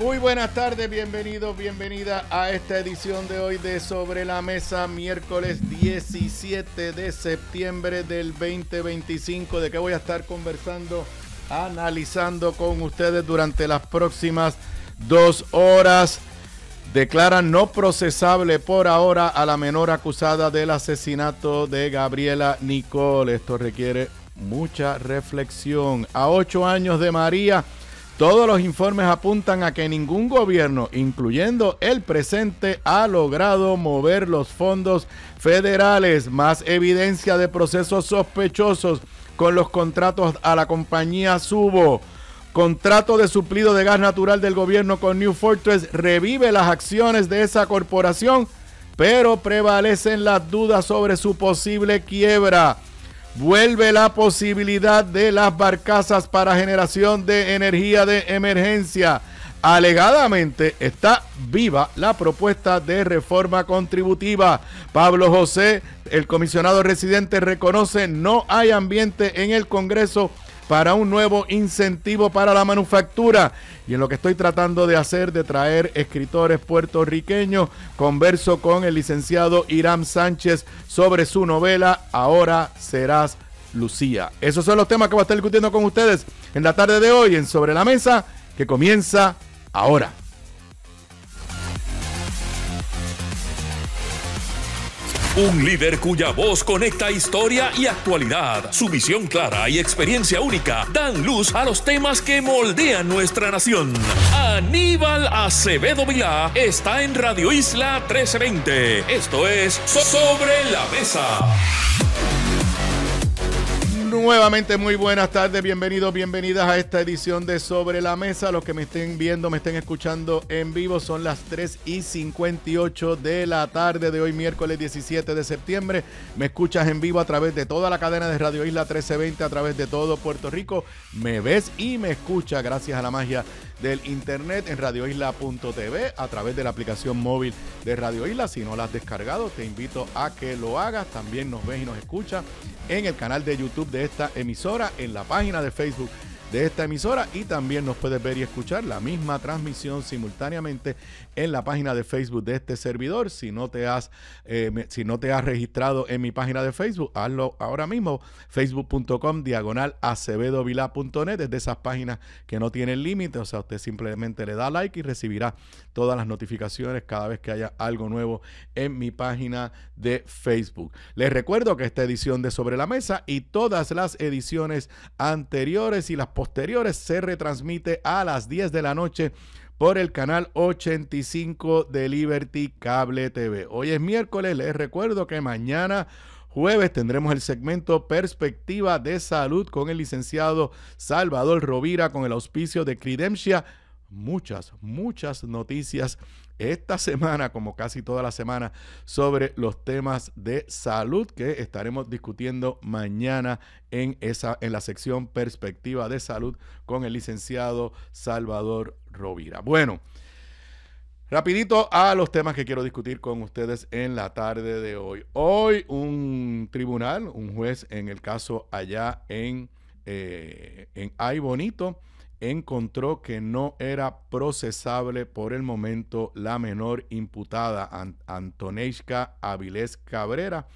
Muy buenas tardes, bienvenidos, bienvenida a esta edición de hoy de Sobre la Mesa, miércoles 17 de septiembre del 2025. ¿De qué voy a estar conversando, analizando con ustedes durante las próximas 2 horas? Declaran no procesable por ahora a la menor acusada del asesinato de Gabriela Nicole. Esto requiere mucha reflexión. A 8 años de María, todos los informes apuntan a que ningún gobierno, incluyendo el presente, ha logrado mover los fondos federales. Más evidencia de procesos sospechosos con los contratos a la compañía Subo. Contrato de suplido de gas natural del gobierno con New Fortress revive las acciones de esa corporación, pero prevalecen las dudas sobre su posible quiebra. Vuelve la posibilidad de las barcazas para generación de energía de emergencia. Alegadamente está viva la propuesta de reforma contributiva. Pablo José, el comisionado residente, reconoce no hay ambiente en el Congreso para un nuevo incentivo para la manufactura. Y en lo que estoy tratando de hacer, de traer escritores puertorriqueños, converso con el licenciado Hiram Sánchez sobre su novela Ahora serás Lucía. Esos son los temas que voy a estar discutiendo con ustedes en la tarde de hoy en Sobre la Mesa, que comienza ahora. Un líder cuya voz conecta historia y actualidad. Su visión clara y experiencia única dan luz a los temas que moldean nuestra nación. Aníbal Acevedo Vilá está en Radio Isla 1320. Esto es Sobre la Mesa. Nuevamente muy buenas tardes, bienvenidos, bienvenidas a esta edición de Sobre la Mesa. Los que me estén viendo, me estén escuchando en vivo, son las 3:58 de la tarde de hoy, miércoles 17 de septiembre. Me escuchas en vivo a través de toda la cadena de Radio Isla 1320, a través de todo Puerto Rico. Me ves y me escuchas gracias a la magia del internet en radioisla.tv, a través de la aplicación móvil de Radio Isla. Si no la has descargado, te invito a que lo hagas. También nos ves y nos escuchas en el canal de YouTube de esta emisora, en la página de Facebook de esta emisora, y también nos puedes ver y escuchar la misma transmisión simultáneamente en la página de Facebook de este servidor. Si no te has registrado en mi página de Facebook, hazlo ahora mismo, facebook.com/acevedovilá.net. Es de esas páginas que no tienen límite, o sea, usted simplemente le da like y recibirá todas las notificaciones cada vez que haya algo nuevo en mi página de Facebook. Les recuerdo que esta edición de Sobre la Mesa y todas las ediciones anteriores y las posteriores se retransmite a las 10 de la noche por el canal 85 de Liberty Cable TV. Hoy es miércoles, les recuerdo que mañana jueves tendremos el segmento Perspectiva de Salud con el licenciado Salvador Rovira, con el auspicio de Credemtia. Muchas noticias esta semana, como casi toda la semana, sobre los temas de salud que estaremos discutiendo mañana en la sección Perspectiva de Salud con el licenciado Salvador Rovira. Bueno, rapidito a los temas que quiero discutir con ustedes en la tarde de hoy. Hoy un juez en el caso allá en Ay Bonito, encontró que no era procesable por el momento la menor imputada, Antoneishka Avilés Cabrera,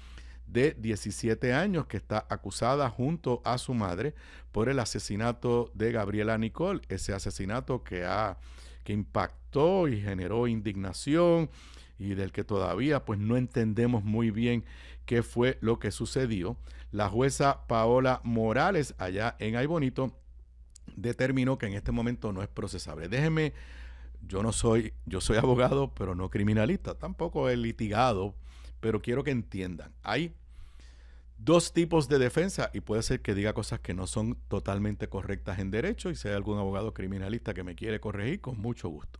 de 17 años, que está acusada junto a su madre por el asesinato de Gabriela Nicole, ese asesinato que impactó y generó indignación y del que todavía pues no entendemos muy bien qué fue lo que sucedió. La jueza Paola Morales, allá en Ay Bonito, determinó que en este momento no es procesable. Yo soy abogado, pero no criminalista, tampoco he litigado, pero quiero que entiendan, hay dos tipos de defensa y puede ser que diga cosas que no son totalmente correctas en derecho, y si hay algún abogado criminalista que me quiere corregir, con mucho gusto.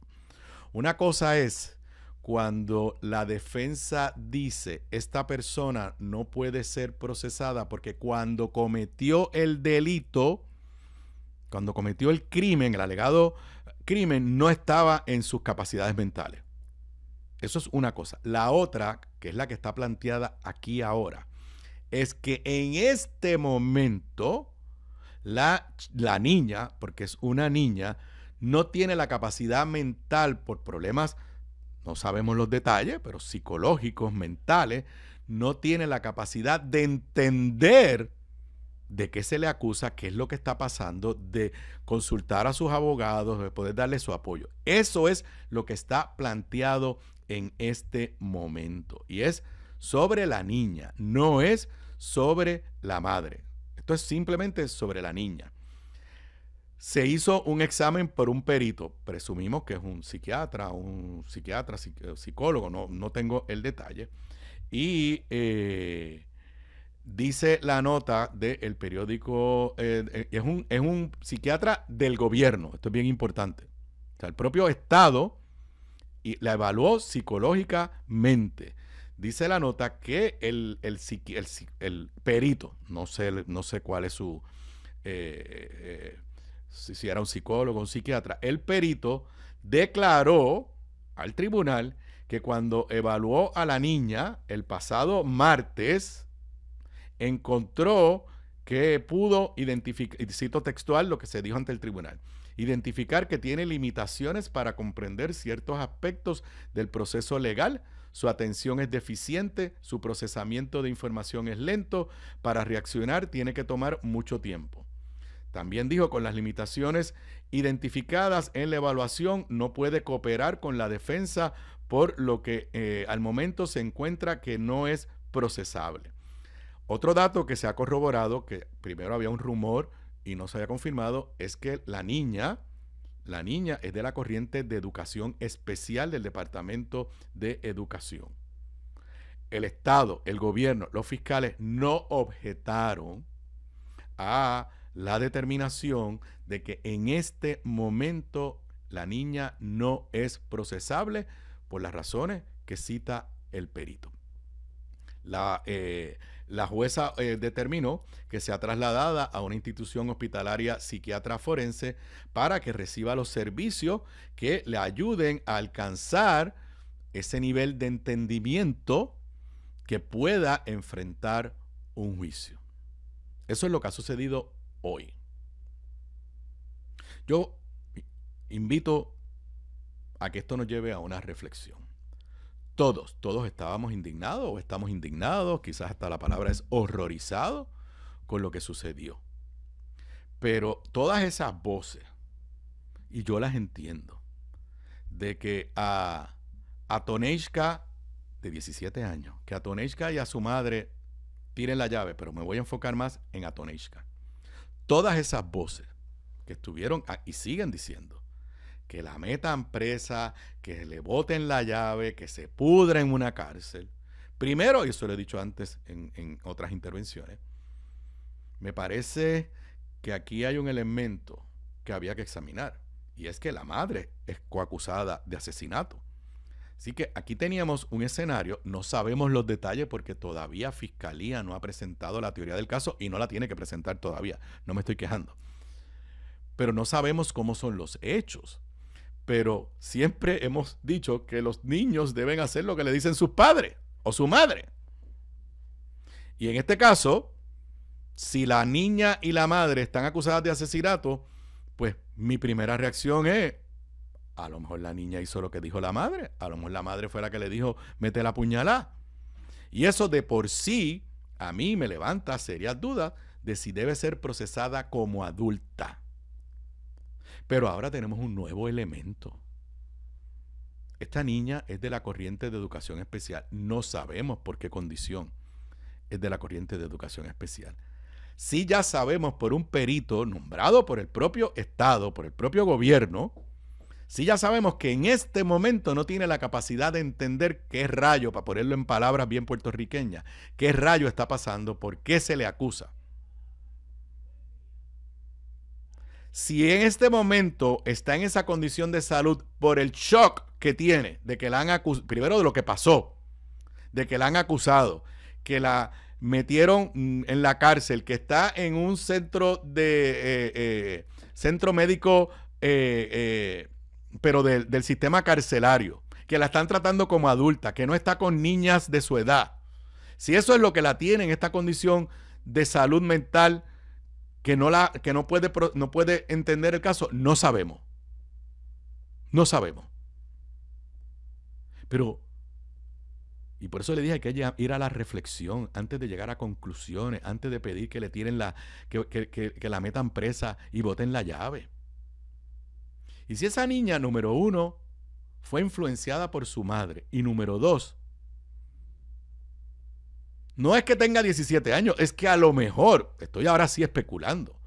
Una cosa es cuando la defensa dice esta persona no puede ser procesada porque cuando cometió el delito, cuando cometió el crimen, el alegado crimen, no estaba en sus capacidades mentales. Eso es una cosa. La otra, que es la que está planteada aquí ahora, es que en este momento la niña, porque es una niña, no tiene la capacidad mental por problemas, no sabemos los detalles, pero psicológicos, mentales, no tiene la capacidad de entender de qué se le acusa, qué es lo que está pasando, de consultar a sus abogados, de poder darle su apoyo. Eso es lo que está planteado en este momento. Y es sobre la niña, no es sobre la madre. Esto es simplemente sobre la niña. Se hizo un examen por un perito. Presumimos que es un psiquiatra, psicólogo, no tengo el detalle. Y dice la nota del periódico, es un psiquiatra del gobierno, esto es bien importante. O sea, el propio Estado la evaluó psicológicamente. Dice la nota que el perito, no sé cuál es su, si era un psicólogo o un psiquiatra, el perito declaró al tribunal que cuando evaluó a la niña el pasado martes, encontró que pudo identificar, y cito textual lo que se dijo ante el tribunal, identificar que tiene limitaciones para comprender ciertos aspectos del proceso legal, su atención es deficiente, su procesamiento de información es lento, para reaccionar tiene que tomar mucho tiempo. También dijo, con las limitaciones identificadas en la evaluación, no puede cooperar con la defensa, por lo que al momento se encuentra que no es procesable. Otro dato que se ha corroborado, que primero había un rumor y no se había confirmado, es que la niña es de la corriente de educación especial del Departamento de Educación. El Estado, el gobierno, los fiscales no objetaron a la determinación de que en este momento la niña no es procesable por las razones que cita el perito. La jueza determinó que sea trasladada a una institución hospitalaria psiquiatra forense para que reciba los servicios que le ayuden a alcanzar ese nivel de entendimiento que pueda enfrentar un juicio. Eso es lo que ha sucedido hoy. Yo invito a que esto nos lleve a una reflexión. Todos estábamos indignados o estamos indignados, quizás hasta la palabra es horrorizado con lo que sucedió. Pero todas esas voces, y yo las entiendo, de que a Tonejka, de 17 años, que a Tonejka y a su madre tiren la llave, pero me voy a enfocar más en Tonejka. Todas esas voces que estuvieron y siguen diciendo que la metan presa, que le boten la llave, que se pudra en una cárcel. Primero, y eso lo he dicho antes en otras intervenciones, me parece que aquí hay un elemento que había que examinar, y es que la madre es coacusada de asesinato. Así que aquí teníamos un escenario, no sabemos los detalles porque todavía Fiscalía no ha presentado la teoría del caso y no la tiene que presentar todavía, no me estoy quejando. Pero no sabemos cómo son los hechos. Pero siempre hemos dicho que los niños deben hacer lo que le dicen sus padres o su madre. Y en este caso, si la niña y la madre están acusadas de asesinato, pues mi primera reacción es, a lo mejor la niña hizo lo que dijo la madre, a lo mejor la madre fue la que le dijo, mete la puñalada. Y eso de por sí a mí me levanta serias dudas de si debe ser procesada como adulta. Pero ahora tenemos un nuevo elemento. Esta niña es de la corriente de educación especial. No sabemos por qué condición es de la corriente de educación especial. Sí ya sabemos por un perito nombrado por el propio Estado, por el propio gobierno, sí ya sabemos que en este momento no tiene la capacidad de entender qué rayo, para ponerlo en palabras bien puertorriqueñas, qué rayo está pasando, por qué se le acusa. Si en este momento está en esa condición de salud por el shock que tiene de que la han acusado, primero de lo que pasó, de que la han acusado, que la metieron en la cárcel, que está en un centro de centro médico, pero del sistema carcelario, que la están tratando como adulta, que no está con niñas de su edad. Si eso es lo que la tiene en esta condición de salud mental, que no puede entender el caso, no sabemos. No sabemos. Pero, y por eso le dije que hay que ir a la reflexión antes de llegar a conclusiones, antes de pedir que le tiren que la metan presa y boten la llave. Y si esa niña, número 1, fue influenciada por su madre, y número 2, no es que tenga 17 años, es que a lo mejor, estoy ahora sí especulando,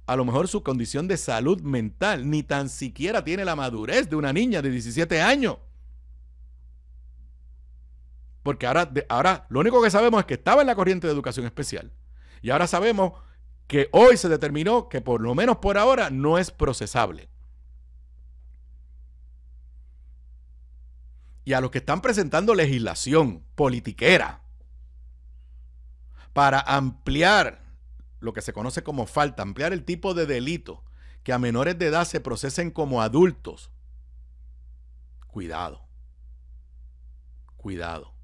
a lo mejor su condición de salud mental ni tan siquiera tiene la madurez de una niña de 17 años. Porque ahora lo único que sabemos es que estaba en la corriente de educación especial. Y ahora sabemos que hoy se determinó que por lo menos por ahora no es procesable. Y a los que están presentando legislación politiquera para ampliar lo que se conoce como falta, ampliar el tipo de delito que a menores de edad se procesen como adultos. Cuidado. Cuidado.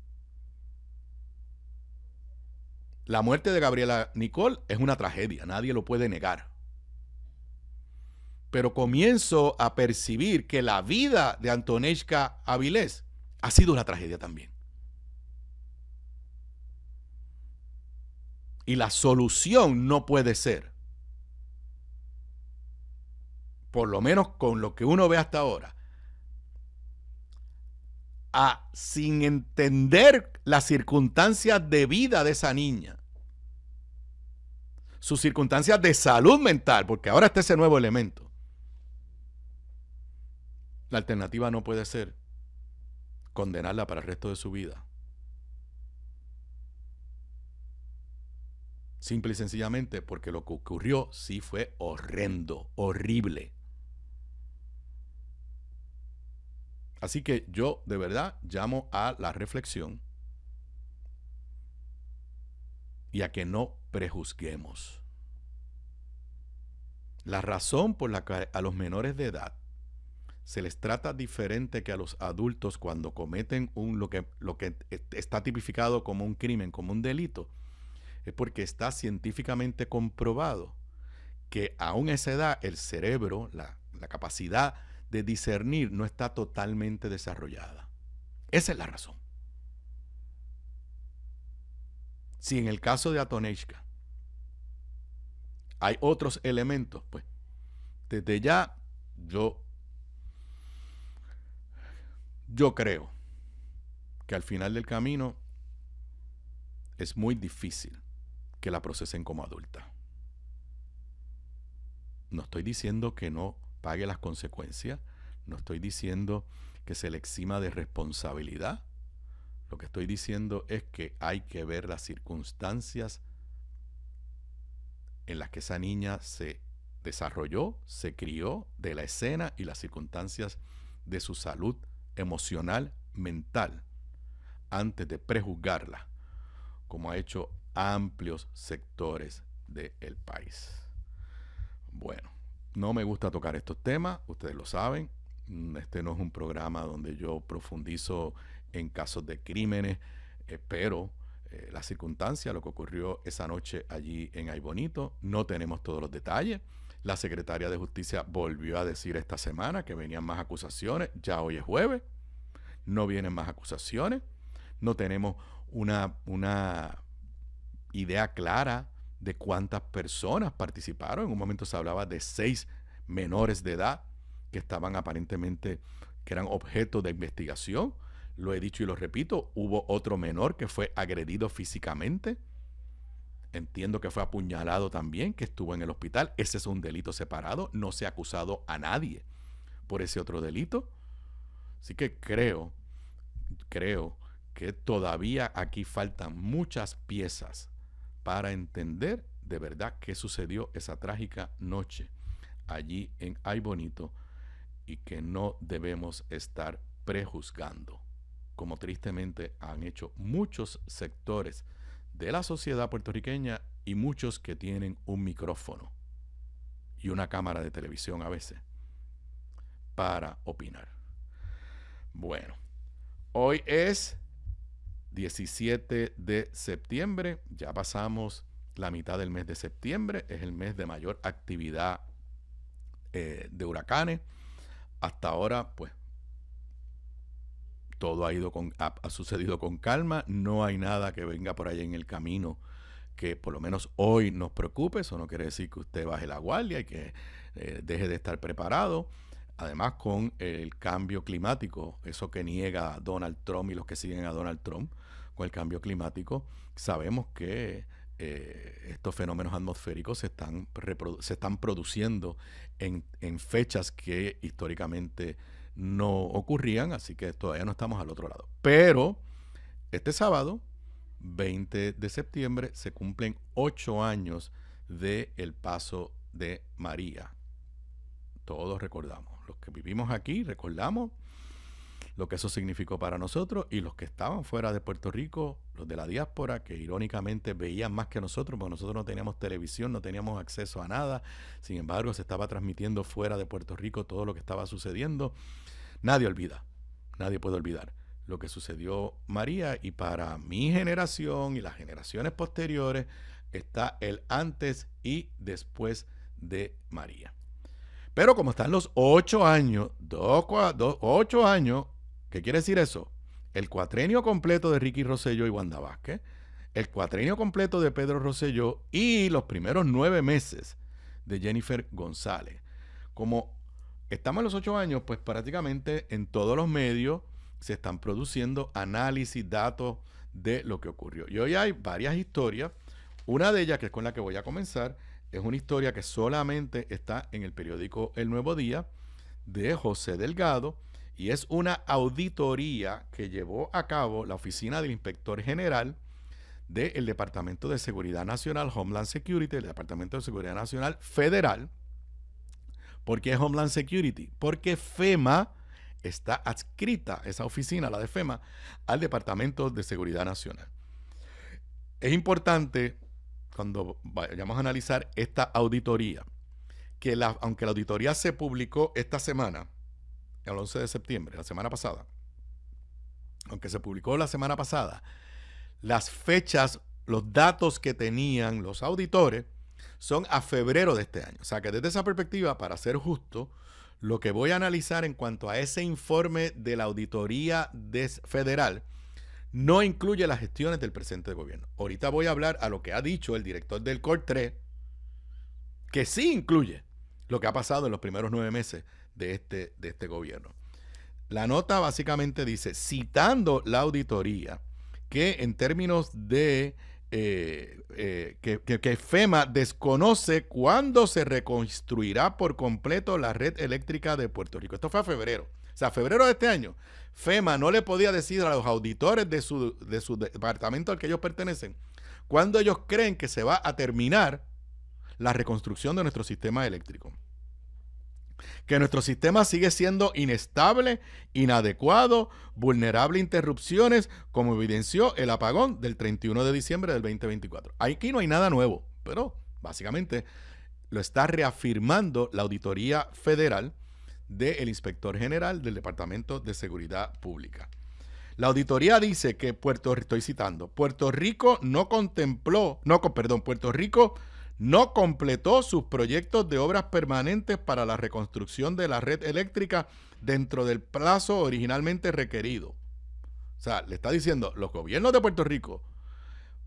La muerte de Gabriela Nicole es una tragedia, nadie lo puede negar. Pero comienzo a percibir que la vida de Antonieshka Avilés ha sido una tragedia también. Y la solución no puede ser, por lo menos con lo que uno ve hasta ahora, sin entender las circunstancias de vida de esa niña, sus circunstancias de salud mental, porque ahora está ese nuevo elemento. La alternativa no puede ser condenarla para el resto de su vida. Simple y sencillamente porque lo que ocurrió sí fue horrendo, horrible. Así que yo de verdad llamo a la reflexión y a que no prejuzguemos. La razón por la que a los menores de edad se les trata diferente que a los adultos cuando cometen lo que está tipificado como un crimen, como un delito, es porque está científicamente comprobado que aún a esa edad el cerebro, la capacidad de discernir no está totalmente desarrollada. Esa es la razón. Si en el caso de Antonieshka hay otros elementos, pues desde ya yo creo que al final del camino es muy difícil que la procesen como adulta. No estoy diciendo que no pague las consecuencias, no estoy diciendo que se le exima de responsabilidad. Lo que estoy diciendo es que hay que ver las circunstancias en las que esa niña se desarrolló, se crió, de la escena y las circunstancias de su salud emocional, mental, antes de prejuzgarla, como ha hecho amplios sectores del país. Bueno, no me gusta tocar estos temas, ustedes lo saben. Este no es un programa donde yo profundizo en casos de crímenes, pero la circunstancia, lo que ocurrió esa noche allí en Ay Bonito, no tenemos todos los detalles. La secretaria de Justicia volvió a decir esta semana que venían más acusaciones. Ya hoy es jueves, no vienen más acusaciones. No tenemos una idea clara de cuántas personas participaron. En un momento se hablaba de 6 menores de edad que estaban aparentemente, que eran objeto de investigación. Lo he dicho y lo repito, hubo otro menor que fue agredido físicamente. Entiendo que fue apuñalado también, que estuvo en el hospital. Ese es un delito separado. No se ha acusado a nadie por ese otro delito. Así que creo que todavía aquí faltan muchas piezas para entender de verdad qué sucedió esa trágica noche allí en Ay Bonito y que no debemos estar prejuzgando, como tristemente han hecho muchos sectores de la sociedad puertorriqueña y muchos que tienen un micrófono y una cámara de televisión a veces para opinar. Bueno, hoy es 17 de septiembre, ya pasamos la mitad del mes de septiembre, es el mes de mayor actividad de huracanes. hasta ahora, pues, todo ha sucedido con calma. No hay nada que venga por ahí en el camino que por lo menos hoy nos preocupe. Eso no quiere decir que usted baje la guardia y que deje de estar preparado. Además, con el cambio climático, eso que niega Donald Trump y los que siguen a Donald Trump, con el cambio climático, sabemos que estos fenómenos atmosféricos se están produciendo en fechas que históricamente no ocurrían, así que todavía no estamos al otro lado. Pero este sábado, 20 de septiembre, se cumplen 8 años del paso de María. Todos recordamos, los que vivimos aquí recordamos lo que eso significó para nosotros, y los que estaban fuera de Puerto Rico, los de la diáspora, que irónicamente veían más que nosotros, porque nosotros no teníamos televisión, no teníamos acceso a nada. Sin embargo, se estaba transmitiendo fuera de Puerto Rico todo lo que estaba sucediendo. Nadie puede olvidar lo que sucedió María, y para mi generación y las generaciones posteriores está el antes y después de María. Pero como están los 8 años, 8 años, ¿qué quiere decir eso? El cuatrenio completo de Ricky Rosselló y Wanda Vázquez, el cuatrenio completo de Pedro Rosselló y los primeros 9 meses de Jennifer González. Como estamos en los 8 años, pues prácticamente en todos los medios se están produciendo análisis, datos de lo que ocurrió. Y hoy hay varias historias. Una de ellas, que es con la que voy a comenzar, es una historia que solamente está en el periódico El Nuevo Día, de José Delgado, y es una auditoría que llevó a cabo la Oficina del Inspector General del Departamento de Seguridad Nacional, Homeland Security, el Departamento de Seguridad Nacional Federal. ¿Por qué Homeland Security? Porque FEMA está adscrita, esa oficina, la de FEMA, al Departamento de Seguridad Nacional. Es importante, cuando vayamos a analizar esta auditoría, que aunque la auditoría se publicó esta semana, el 11 de septiembre, la semana pasada, aunque se publicó la semana pasada, las fechas, los datos que tenían los auditores son a febrero de este año. O sea que desde esa perspectiva, para ser justo, lo que voy a analizar en cuanto a ese informe de la auditoría federal no incluye las gestiones del presente gobierno. Ahorita voy a hablar a lo que ha dicho el director del COR3, que sí incluye lo que ha pasado en los primeros 9 meses de este gobierno. La nota básicamente dice, citando la auditoría, que en términos de que FEMA desconoce cuándo se reconstruirá por completo la red eléctrica de Puerto Rico. Esto fue a febrero. O sea, febrero de este año, FEMA no le podía decir a los auditores de su departamento al que ellos pertenecen cuándo ellos creen que se va a terminar la reconstrucción de nuestro sistema eléctrico. Que nuestro sistema sigue siendo inestable, inadecuado, vulnerable a interrupciones, como evidenció el apagón del 31 de diciembre del 2024. Aquí no hay nada nuevo, pero básicamente lo está reafirmando la Auditoría Federal del Inspector General del Departamento de Seguridad Pública. La auditoría dice que Puerto Rico no completó sus proyectos de obras permanentes para la reconstrucción de la red eléctrica dentro del plazo originalmente requerido. O sea, le está diciendo, los gobiernos de Puerto Rico,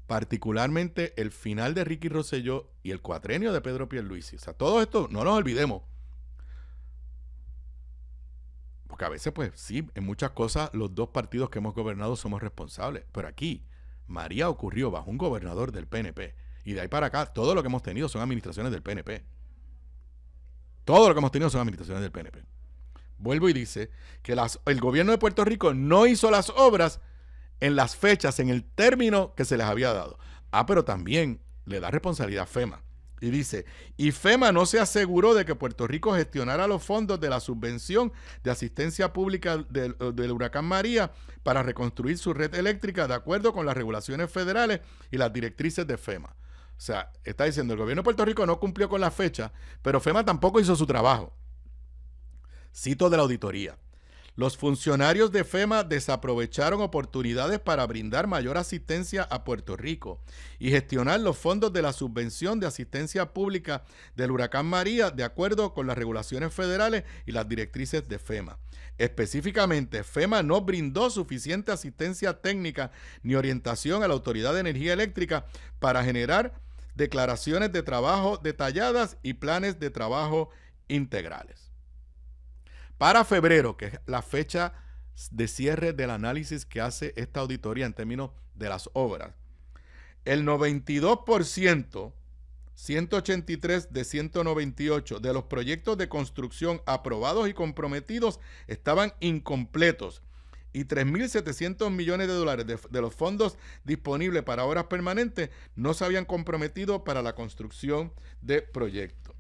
particularmente el final de Ricky Rosselló y el cuatrenio de Pedro Pierluisi, o sea, todo esto no nos olvidemos. Porque a veces, pues sí, en muchas cosas los dos partidos que hemos gobernado somos responsables. Pero aquí, María ocurrió bajo un gobernador del PNP. Y de ahí para acá, todo lo que hemos tenido son administraciones del PNP. Todo lo que hemos tenido son administraciones del PNP. Vuelvo y dice que el gobierno de Puerto Rico no hizo las obras en las fechas, en el término que se les había dado. Pero también le da responsabilidad a FEMA. Y dice, y FEMA no se aseguró de que Puerto Rico gestionara los fondos de la subvención de asistencia pública del huracán María para reconstruir su red eléctrica de acuerdo con las regulaciones federales y las directrices de FEMA. O sea, está diciendo, el gobierno de Puerto Rico no cumplió con la fecha, pero FEMA tampoco hizo su trabajo. Cito de la auditoría. Los funcionarios de FEMA desaprovecharon oportunidades para brindar mayor asistencia a Puerto Rico y gestionar los fondos de la subvención de asistencia pública del huracán María de acuerdo con las regulaciones federales y las directrices de FEMA. Específicamente, FEMA no brindó suficiente asistencia técnica ni orientación a la Autoridad de Energía Eléctrica para generar declaraciones de trabajo detalladas y planes de trabajo integrales. Para febrero, que es la fecha de cierre del análisis que hace esta auditoría en términos de las obras, el 92%, 183 de 198 de los proyectos de construcción aprobados y comprometidos estaban incompletos y 3.700 millones de dólares de los fondos disponibles para obras permanentes no se habían comprometido para la construcción de proyectos.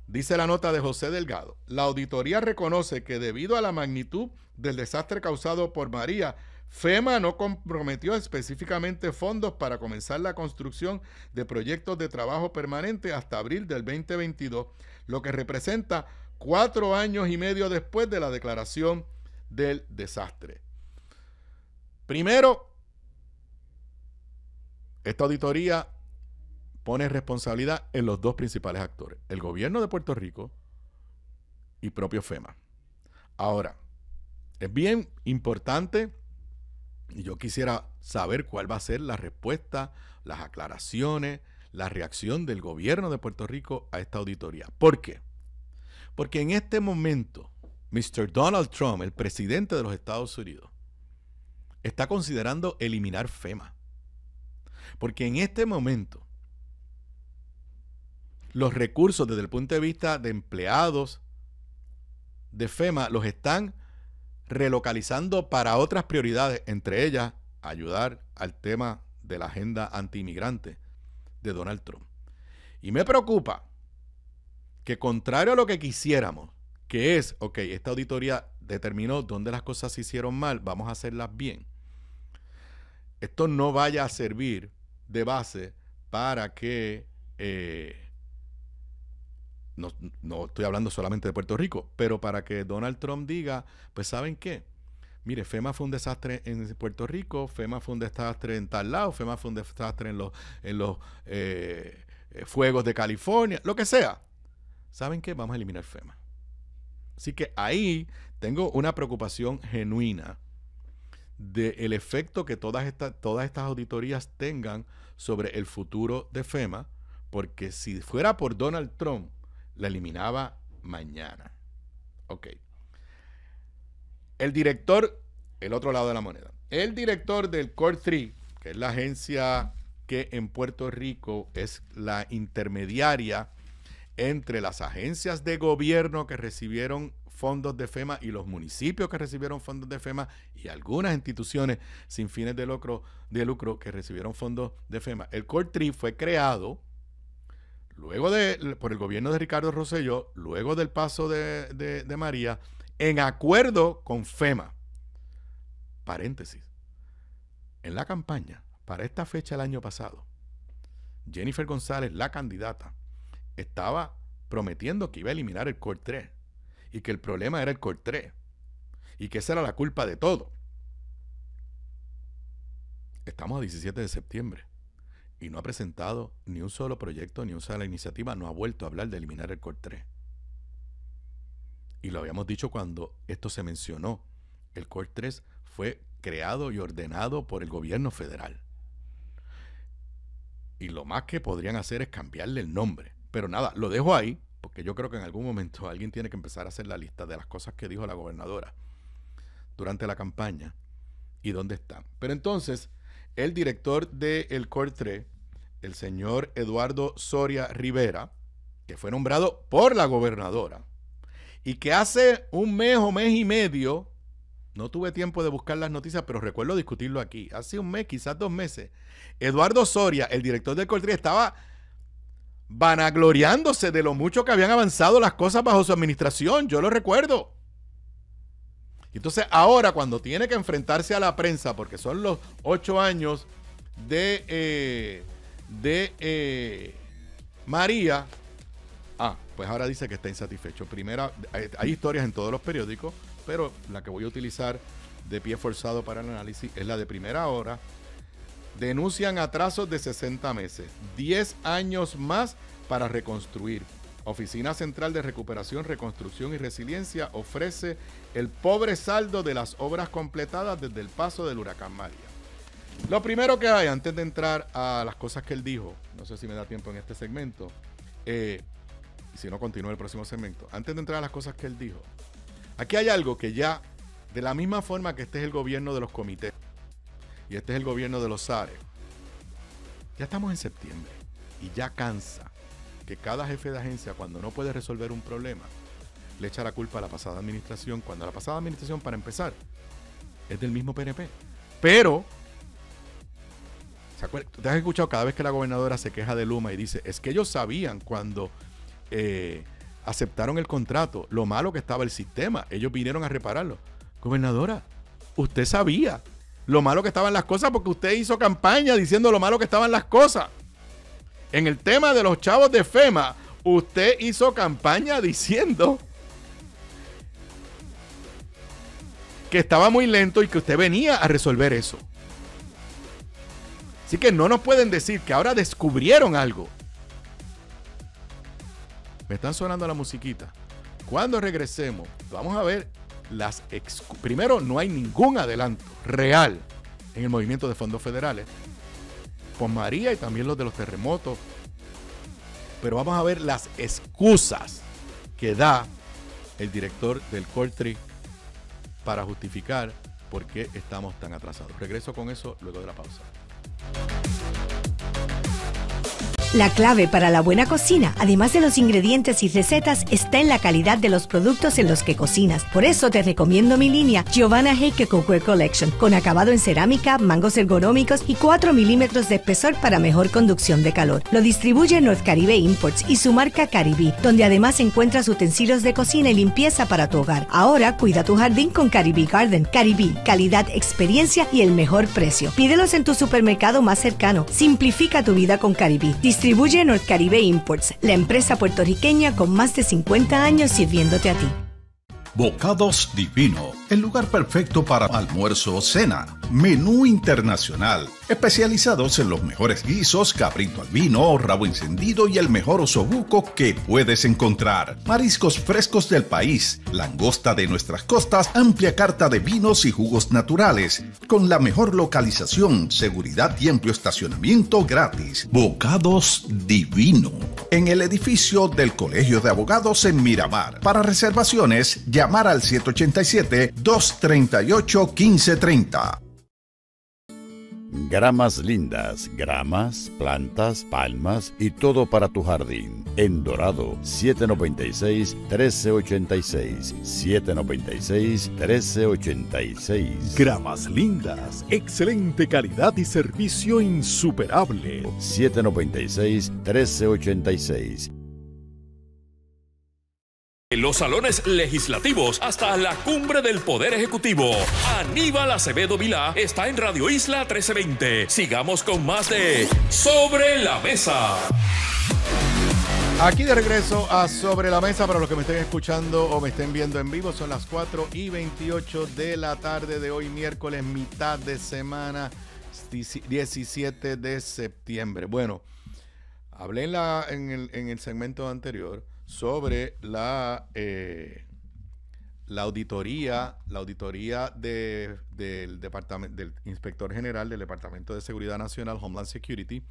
Dice la nota de José Delgado, la auditoría reconoce que debido a la magnitud del desastre causado por María, FEMA no comprometió específicamente fondos para comenzar la construcción de proyectos de trabajo permanente hasta abril del 2022, lo que representa 4 años y medio después de la declaración del desastre. Primero, esta auditoría pone responsabilidad en los dos principales actores, el gobierno de Puerto Rico y propio FEMA. Ahora, es bien importante y yo quisiera saber cuál va a ser la respuesta, las aclaraciones, la reacción del gobierno de Puerto Rico a esta auditoría. ¿Por qué? Porque en este momento, Mr. Donald Trump, el presidente de los Estados Unidos, está considerando eliminar FEMA. Porque en este momento, los recursos desde el punto de vista de empleados de FEMA los están relocalizando para otras prioridades, entre ellas ayudar al tema de la agenda antiinmigrante de Donald Trump. Y me preocupa que, contrario a lo que quisiéramos, que es, ok, esta auditoría determinó dónde las cosas se hicieron mal, vamos a hacerlas bien. Esto no vaya a servir de base para que, no estoy hablando solamente de Puerto Rico, pero para que Donald Trump diga, pues ¿saben qué? Mire, FEMA fue un desastre en Puerto Rico, FEMA fue un desastre en tal lado, FEMA fue un desastre en los fuegos de California, lo que sea. ¿Saben qué? Vamos a eliminar FEMA. Así que ahí tengo una preocupación genuina del efecto que todas estas auditorías tengan sobre el futuro de FEMA, porque si fuera por Donald Trump, la eliminaba mañana. Ok. El director, el otro lado de la moneda, el director del Core 3, que es la agencia que en Puerto Rico es la intermediaria entre las agencias de gobierno que recibieron fondos de FEMA y los municipios que recibieron fondos de FEMA y algunas instituciones sin fines de lucro que recibieron fondos de FEMA. El Core 3 fue creado por el gobierno de Ricardo Rosselló, luego del paso de María, en acuerdo con FEMA. Paréntesis. En la campaña, para esta fecha el año pasado, Jennifer González, la candidata, estaba prometiendo que iba a eliminar el Core 3 y que el problema era el Core 3 y que esa era la culpa de todo. Estamos a 17 de septiembre y no ha presentado ni un solo proyecto, ni una sola iniciativa, no ha vuelto a hablar de eliminar el Core 3. Y lo habíamos dicho cuando esto se mencionó. El Core 3 fue creado y ordenado por el gobierno federal. Y lo más que podrían hacer es cambiarle el nombre. Pero nada, lo dejo ahí, porque yo creo que en algún momento alguien tiene que empezar a hacer la lista de las cosas que dijo la gobernadora durante la campaña y dónde están. Pero entonces, el director del Core 3, el señor Eduardo Soria Rivera, que fue nombrado por la gobernadora, y que hace un mes o mes y medio, no tuve tiempo de buscar las noticias, pero recuerdo discutirlo aquí, hace un mes, quizás 2 meses, Eduardo Soria, el director del Core 3, estaba vanagloriándose de lo mucho que habían avanzado las cosas bajo su administración, yo lo recuerdo. Entonces ahora, cuando tiene que enfrentarse a la prensa, porque son los 8 años de María, pues ahora dice que está insatisfecho. Primera, hay historias en todos los periódicos pero la que voy a utilizar de pie forzado para el análisis es la de primera hora. Denuncian atrasos de 60 meses, 10 años más para reconstruir. Oficina Central de Recuperación, Reconstrucción y Resiliencia ofrece el pobre saldo de las obras completadas desde el paso del huracán María. Lo primero que hay, antes de entrar a las cosas que él dijo, no sé si me da tiempo en este segmento, y si no, continúo el próximo segmento. Antes de entrar a las cosas que él dijo, aquí hay algo que ya, de la misma forma que este es el gobierno de los comités y este es el gobierno de los SARE, ya estamos en septiembre y ya cansa que cada jefe de agencia, cuando no puede resolver un problema, le echa la culpa a la pasada administración, cuando la pasada administración, para empezar, es del mismo PNP. Pero, ¿te has escuchado cada vez que la gobernadora se queja de Luma y dice, es que ellos sabían cuando aceptaron el contrato lo malo que estaba el sistema, ellos vinieron a repararlo? Gobernadora, usted sabía lo malo que estaban las cosas porque usted hizo campaña diciendo lo malo que estaban las cosas. En el tema de los chavos de FEMA, usted hizo campaña diciendo que estaba muy lento y que usted venía a resolver eso. Así que no nos pueden decir que ahora descubrieron algo. Me están sonando la musiquita. Cuando regresemos, vamos a ver primero, no hay ningún adelanto real en el movimiento de fondos federales por María y también los de los terremotos. Pero vamos a ver las excusas que da el director del CORTRI para justificar por qué estamos tan atrasados. Regreso con eso luego de la pausa. La clave para la buena cocina, además de los ingredientes y recetas, está en la calidad de los productos en los que cocinas. Por eso te recomiendo mi línea Giovanna Heike Cookware Collection, con acabado en cerámica, mangos ergonómicos y 4 milímetros de espesor para mejor conducción de calor. Lo distribuye North Caribe Imports y su marca Caribí, donde además encuentras utensilios de cocina y limpieza para tu hogar. Ahora cuida tu jardín con Caribí Garden. Caribí, calidad, experiencia y el mejor precio. Pídelos en tu supermercado más cercano. Simplifica tu vida con Caribí. Distribuye North Caribe Imports, la empresa puertorriqueña con más de 50 años sirviéndote a ti. Bocados Divino, el lugar perfecto para almuerzo o cena. Menú internacional, especializados en los mejores guisos, cabrito al vino, rabo encendido y el mejor osobuco que puedes encontrar. Mariscos frescos del país, langosta de nuestras costas, amplia carta de vinos y jugos naturales, con la mejor localización, seguridad y amplio estacionamiento gratis. Bocados Divino, en el edificio del Colegio de Abogados en Miramar. Para reservaciones, llamar al 787-238-1530. Gramas lindas, gramas, plantas, palmas y todo para tu jardín. En Dorado, 796-1386. 796-1386. Gramas lindas, excelente calidad y servicio insuperable. 796-1386. En los salones legislativos hasta la cumbre del Poder Ejecutivo. Aníbal Acevedo Vilá está en Radio Isla 1320. Sigamos con más de Sobre la Mesa. Aquí de regreso a Sobre la Mesa. Para los que me estén escuchando o me estén viendo en vivo, son las 4:28 de la tarde de hoy, miércoles, mitad de semana, 17 de septiembre. Bueno, hablé en el segmento anterior sobre la auditoría del inspector general del Departamento de Seguridad Nacional, Homeland Security,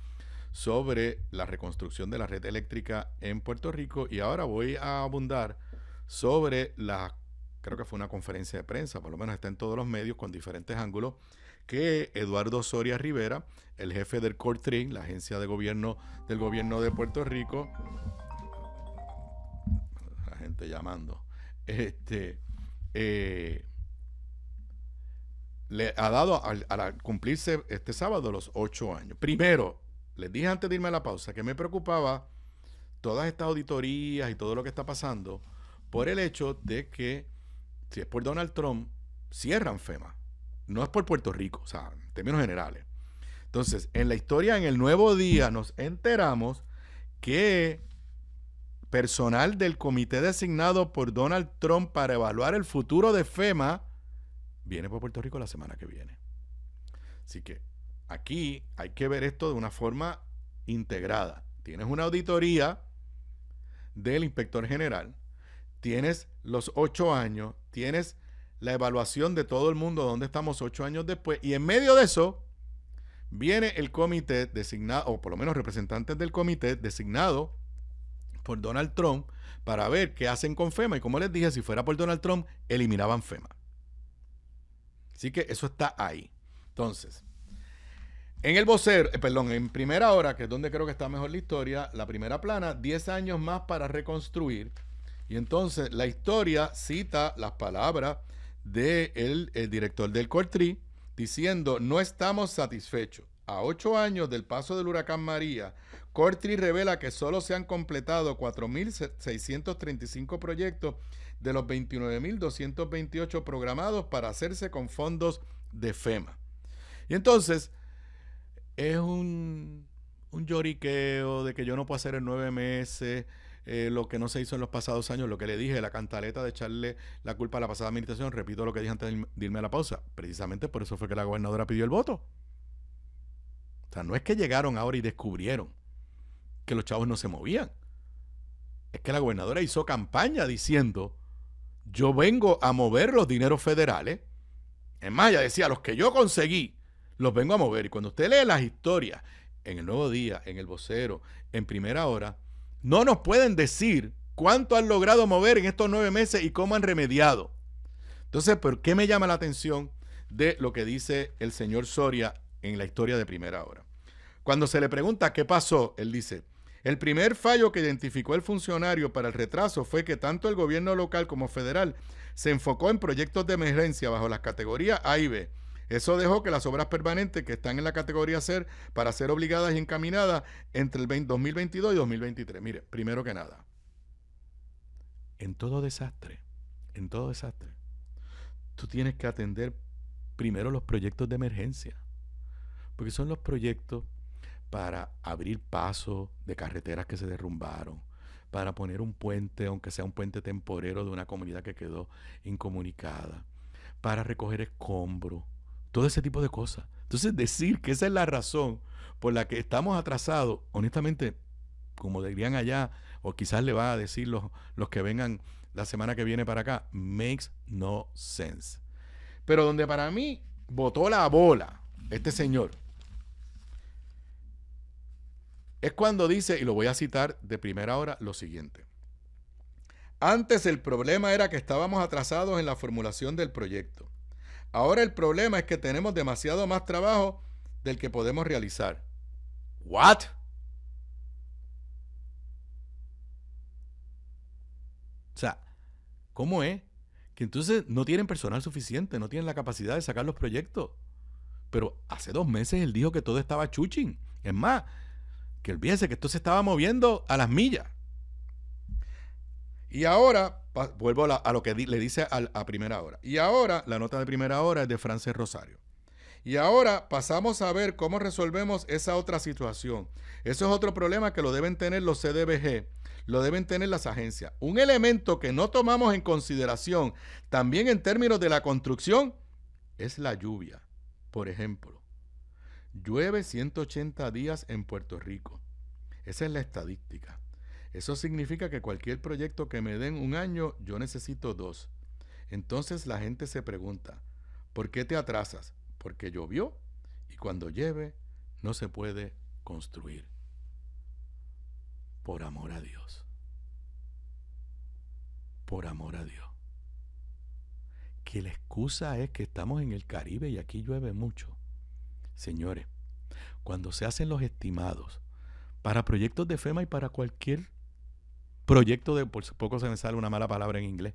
sobre la reconstrucción de la red eléctrica en Puerto Rico. Y ahora voy a abundar sobre creo que fue una conferencia de prensa, por lo menos está en todos los medios con diferentes ángulos, que Eduardo Soria Rivera, el jefe del CORTRI, la agencia de gobierno del gobierno de Puerto Rico, llamando, le ha dado al cumplirse este sábado los 8 años. Primero, les dije antes de irme a la pausa que me preocupaba todas estas auditorías y todo lo que está pasando por el hecho de que, si es por Donald Trump, cierran FEMA. No es por Puerto Rico, o sea, en términos generales. Entonces, en la historia, en el Nuevo Día, nos enteramos que personal del comité designado por Donald Trump para evaluar el futuro de FEMA viene por Puerto Rico la semana que viene. Así que aquí hay que ver esto de una forma integrada. Tienes una auditoría del inspector general, tienes los 8 años, tienes la evaluación de todo el mundo, donde estamos 8 años después, y en medio de eso viene el comité designado, o por lo menos representantes del comité designado por Donald Trump, para ver qué hacen con FEMA. Y como les dije, si fuera por Donald Trump, eliminaban FEMA. Así que eso está ahí. Entonces, en el vocero, en Primera Hora, que es donde creo que está mejor la historia, la primera plana, 10 años más para reconstruir. Y entonces la historia cita las palabras del director del CORTRI diciendo: no estamos satisfechos. A 8 años del paso del huracán María, CORTRI revela que solo se han completado 4.635 proyectos de los 29.228 programados para hacerse con fondos de FEMA. Y entonces es un lloriqueo de que yo no puedo hacer en 9 meses lo que no se hizo en los pasados años. Lo que le dije, la cantaleta de echarle la culpa a la pasada administración. Repito lo que dije antes de irme a la pausa. Precisamente por eso fue que la gobernadora pidió el voto. O sea, no es que llegaron ahora y descubrieron que los chavos no se movían. Es que la gobernadora hizo campaña diciendo: yo vengo a mover los dineros federales. Es más, ella decía: los que yo conseguí, los vengo a mover. Y cuando usted lee las historias en El Nuevo Día, en El Vocero, en Primera Hora, no nos pueden decir cuánto han logrado mover en estos 9 meses y cómo han remediado. Entonces, ¿por qué me llama la atención de lo que dice el señor Soria en la historia de Primera Hora? Cuando se le pregunta qué pasó, él dice: el primer fallo que identificó el funcionario para el retraso fue que tanto el gobierno local como federal se enfocó en proyectos de emergencia bajo las categorías A y B. Eso dejó que las obras permanentes que están en la categoría C para ser obligadas y encaminadas entre el 2022 y 2023. Mire, primero que nada, en todo desastre, tú tienes que atender primero los proyectos de emergencia, porque son los proyectos para abrir paso de carreteras que se derrumbaron, para poner un puente, aunque sea un puente temporero de una comunidad que quedó incomunicada, para recoger escombros, todo ese tipo de cosas. Entonces, decir que esa es la razón por la que estamos atrasados, honestamente, como dirían allá, o quizás le va a decir los que vengan la semana que viene para acá, makes no sense. Pero donde para mí botó la bola este señor es cuando dice, y lo voy a citar de Primera Hora, lo siguiente: antes el problema era que estábamos atrasados en la formulación del proyecto. Ahora el problema es que tenemos demasiado más trabajo del que podemos realizar. ¿What? O sea, ¿cómo es? Que entonces no tienen personal suficiente, no tienen la capacidad de sacar los proyectos. Pero hace 2 meses él dijo que todo estaba chuchín. Es más, que olvídense que esto se estaba moviendo a las millas. Y ahora, vuelvo a lo que le dice a Primera Hora. Y ahora, la nota de Primera Hora es de Frances Rosario. Y ahora pasamos a ver cómo resolvemos esa otra situación. Eso es otro problema que lo deben tener los CDBG, lo deben tener las agencias. Un elemento que no tomamos en consideración, también en términos de la construcción, es la lluvia. Por ejemplo, llueve 180 días en Puerto Rico. Esa es la estadística. Eso significa que cualquier proyecto que me den 1 año, yo necesito 2. Entonces la gente se pregunta, ¿por qué te atrasas? Porque llovió y cuando llueve no se puede construir. Por amor a Dios. Por amor a Dios. Que la excusa es que estamos en el Caribe y aquí llueve mucho. Señores, cuando se hacen los estimados para proyectos de FEMA y para cualquier proyecto de, por poco se me sale una mala palabra en inglés,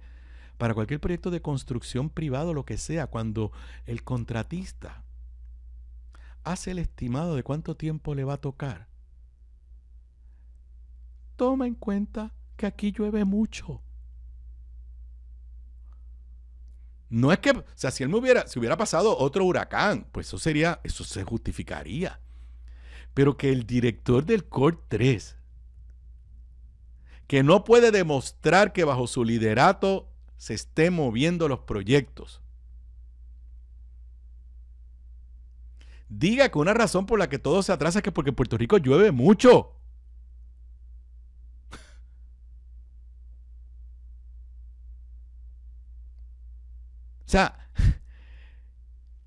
para cualquier proyecto de construcción privado, lo que sea, cuando el contratista hace el estimado de cuánto tiempo le va a tocar, toma en cuenta que aquí llueve mucho. No es que, o sea, si hubiera pasado otro huracán, pues eso se justificaría. Pero que el director del COR 3, que no puede demostrar que bajo su liderato se estén moviendo los proyectos. Diga que una razón por la que todo se atrasa es que porque en Puerto Rico llueve mucho. O sea,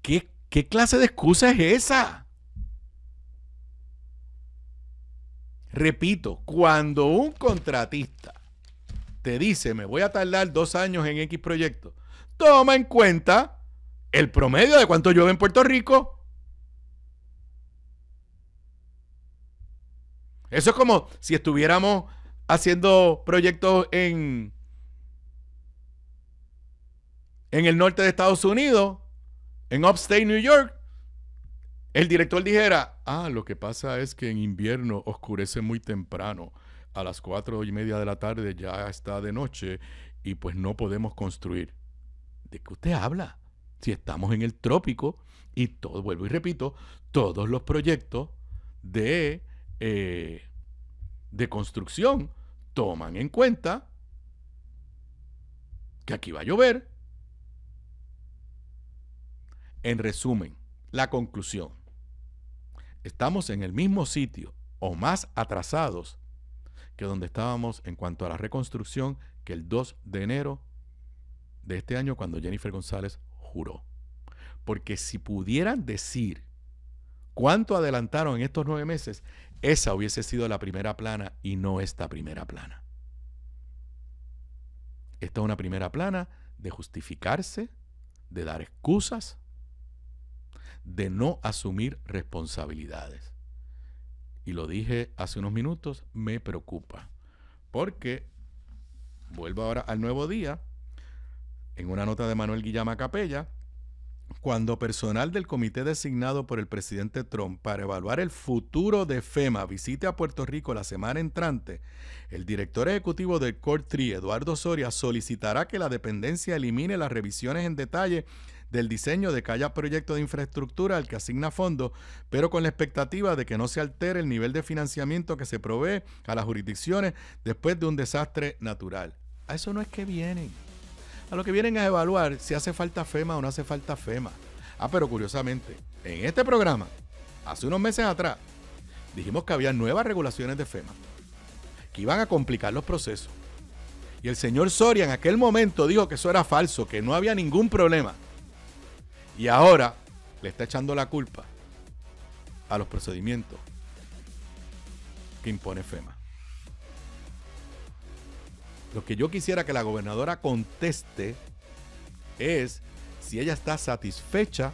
¿qué clase de excusa es esa? Repito, cuando un contratista te dice, me voy a tardar 2 años en X proyecto, toma en cuenta el promedio de cuánto llueve en Puerto Rico. Eso es como si estuviéramos haciendo proyectos en el norte de Estados Unidos, en Upstate New York, el director dijera, lo que pasa es que en invierno oscurece muy temprano, a las 4:30 de la tarde ya está de noche y pues no podemos construir. ¿De qué usted habla? Si estamos en el trópico y todo, vuelvo y repito, todos los proyectos de construcción toman en cuenta que aquí va a llover. En resumen, la conclusión. Estamos en el mismo sitio o más atrasados que donde estábamos en cuanto a la reconstrucción que el 2 de enero de este año cuando Jennifer González juró. Porque si pudieran decir cuánto adelantaron en estos 9 meses, esa hubiese sido la primera plana y no esta primera plana. Esta es una primera plana de justificarse, de dar excusas, de no asumir responsabilidades. Y lo dije hace unos minutos, me preocupa. Porque, vuelvo ahora al Nuevo Día, en una nota de Manuel Guillama Capella, cuando personal del comité designado por el presidente Trump para evaluar el futuro de FEMA visite a Puerto Rico la semana entrante, el director ejecutivo del COR3, Eduardo Soria, solicitará que la dependencia elimine las revisiones en detalle del diseño de cada proyecto de infraestructura al que asigna fondos, pero con la expectativa de que no se altere el nivel de financiamiento que se provee a las jurisdicciones después de un desastre natural. A eso no es que vienen. A lo que vienen a evaluar si hace falta FEMA o no hace falta FEMA. Pero curiosamente, en este programa, hace unos meses atrás, dijimos que había nuevas regulaciones de FEMA que iban a complicar los procesos. Y el señor Soria en aquel momento dijo que eso era falso, que no había ningún problema. Y ahora le está echando la culpa a los procedimientos que impone FEMA. Lo que yo quisiera que la gobernadora conteste es si ella está satisfecha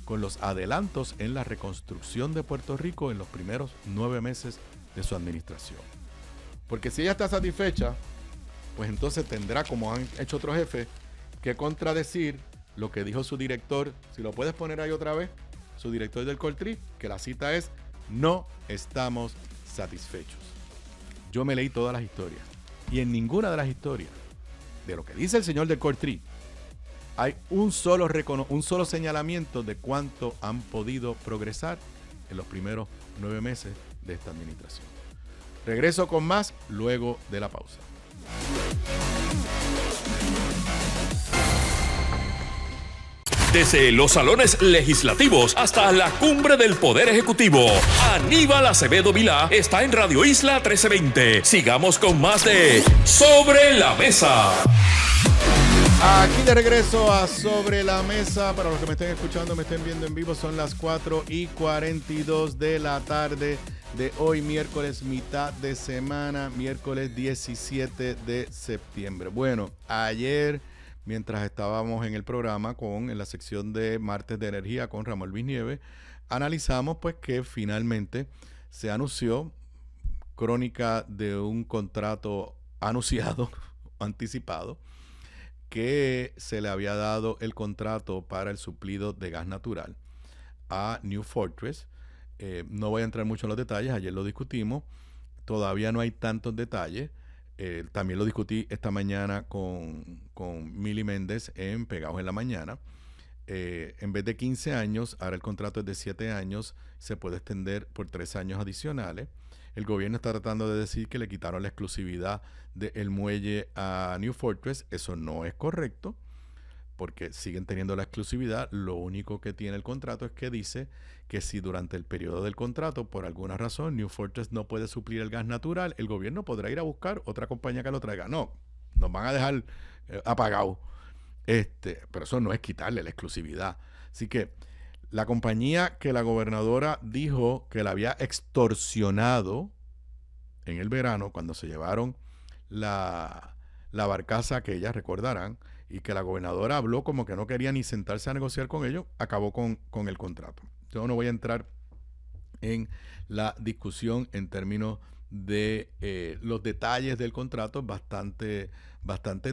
con los adelantos en la reconstrucción de Puerto Rico en los primeros 9 meses de su administración. Porque si ella está satisfecha, pues entonces tendrá, como han hecho otros jefes, que contradecir lo que dijo su director, si lo puedes poner ahí otra vez, su director del COR3, que la cita es, no estamos satisfechos. Yo me leí todas las historias y en ninguna de las historias de lo que dice el señor del COR3 hay un solo señalamiento de cuánto han podido progresar en los primeros 9 meses de esta administración. Regreso con más luego de la pausa. Desde los salones legislativos hasta la cumbre del Poder Ejecutivo, Aníbal Acevedo Vilá está en Radio Isla 1320. Sigamos con más de Sobre la Mesa. Aquí de regreso a Sobre la Mesa. Para los que me estén escuchando, me estén viendo en vivo, son las 4:42 de la tarde de hoy, miércoles, mitad de semana, miércoles 17 de septiembre. Bueno, ayer, mientras estábamos en el programa en la sección de Martes de Energía con Ramón Luis Nieves, analizamos pues que finalmente se anunció crónica de un contrato anunciado, anticipado, que se le había dado el contrato para el suplido de gas natural a New Fortress. No voy a entrar mucho en los detalles, ayer lo discutimos, todavía no hay tantos detalles. También lo discutí esta mañana con Mili Méndez en Pegados en la Mañana. En vez de 15 años, ahora el contrato es de 7 años, se puede extender por 3 años adicionales. el gobierno está tratando de decir que le quitaron la exclusividad del muelle a New Fortress. Eso no es correcto, porque siguen teniendo la exclusividad. Lo único que tiene el contrato es que dice que si durante el periodo del contrato, por alguna razón, New Fortress no puede suplir el gas natural, el gobierno podrá ir a buscar otra compañía que lo traiga. No, nos van a dejar apagados. Pero eso no es quitarle la exclusividad. Así que la compañía que la gobernadora dijo que la había extorsionado en el verano, cuando se llevaron la barcaza aquella, recordarán, y que la gobernadora habló como que no quería ni sentarse a negociar con ellos, acabó con el contrato. Yo no voy a entrar en la discusión en términos de los detalles del contrato, bastante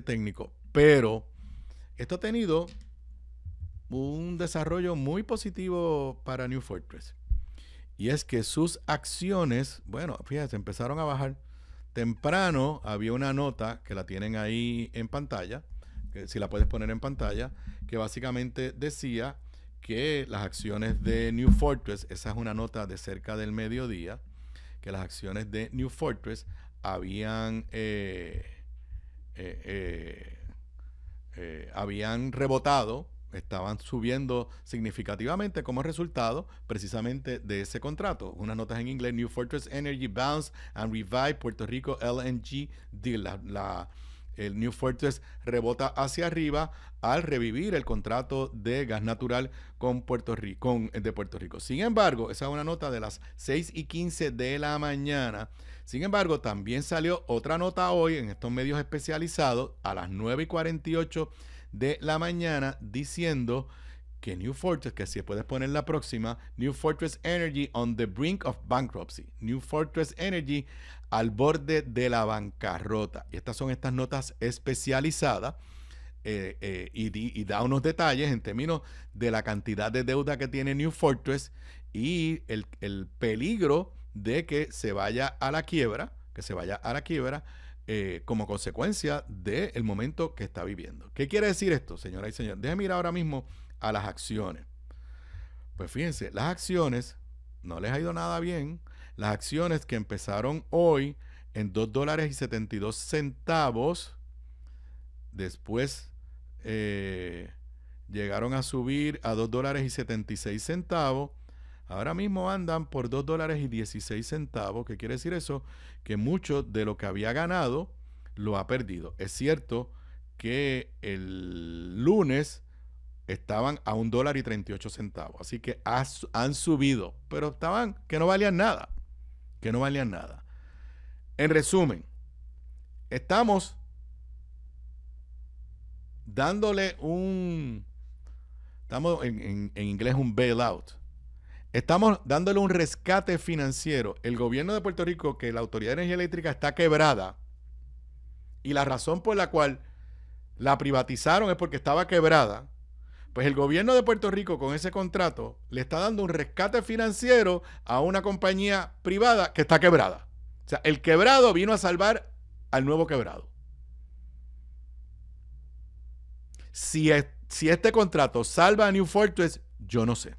técnico, pero esto ha tenido un desarrollo muy positivo para New Fortress. Y es que sus acciones, bueno, fíjense, empezaron a bajar. Temprano había una nota que la tienen ahí en pantalla, que si la puedes poner en pantalla, que básicamente decía que las acciones de New Fortress, esa es una nota de cerca del mediodía, que las acciones de New Fortress habían rebotado, estaban subiendo significativamente como resultado precisamente de ese contrato. Unas notas en inglés: New Fortress Energy Bounce and Revive Puerto Rico LNG Deal. El New Fortress rebota hacia arriba al revivir el contrato de gas natural de Puerto Rico. Sin embargo, esa es una nota de las 6:15 de la mañana. Sin embargo, también salió otra nota hoy en estos medios especializados a las 9:48 de la mañana diciendo que New Fortress, que si puedes poner la próxima, New Fortress Energy on the brink of bankruptcy. New Fortress Energy al borde de la bancarrota. Y estas son estas notas especializadas y da unos detalles en términos de la cantidad de deuda que tiene New Fortress y el peligro de que se vaya a la quiebra, como consecuencia del momento que está viviendo. ¿Qué quiere decir esto, señoras y señores? Déjenme ir ahora mismo a las acciones. Pues fíjense, las acciones no les ha ido nada bien. Las acciones que empezaron hoy en $2.72, después llegaron a subir a $2.76. Ahora mismo andan por $2.16. ¿Qué quiere decir eso? Que mucho de lo que había ganado lo ha perdido. Es cierto que el lunes estaban a $1.38. Así que han subido, pero estaban que no valían nada. En resumen, estamos dándole estamos en inglés un bailout. Estamos dándole un rescate financiero. El gobierno de Puerto Rico, que la Autoridad de Energía Eléctrica está quebrada, y la razón por la cual la privatizaron es porque estaba quebrada, pues el gobierno de Puerto Rico con ese contrato le está dando un rescate financiero a una compañía privada que está quebrada. O sea, el quebrado vino a salvar al nuevo quebrado. Si este contrato salva a New Fortress, yo no sé.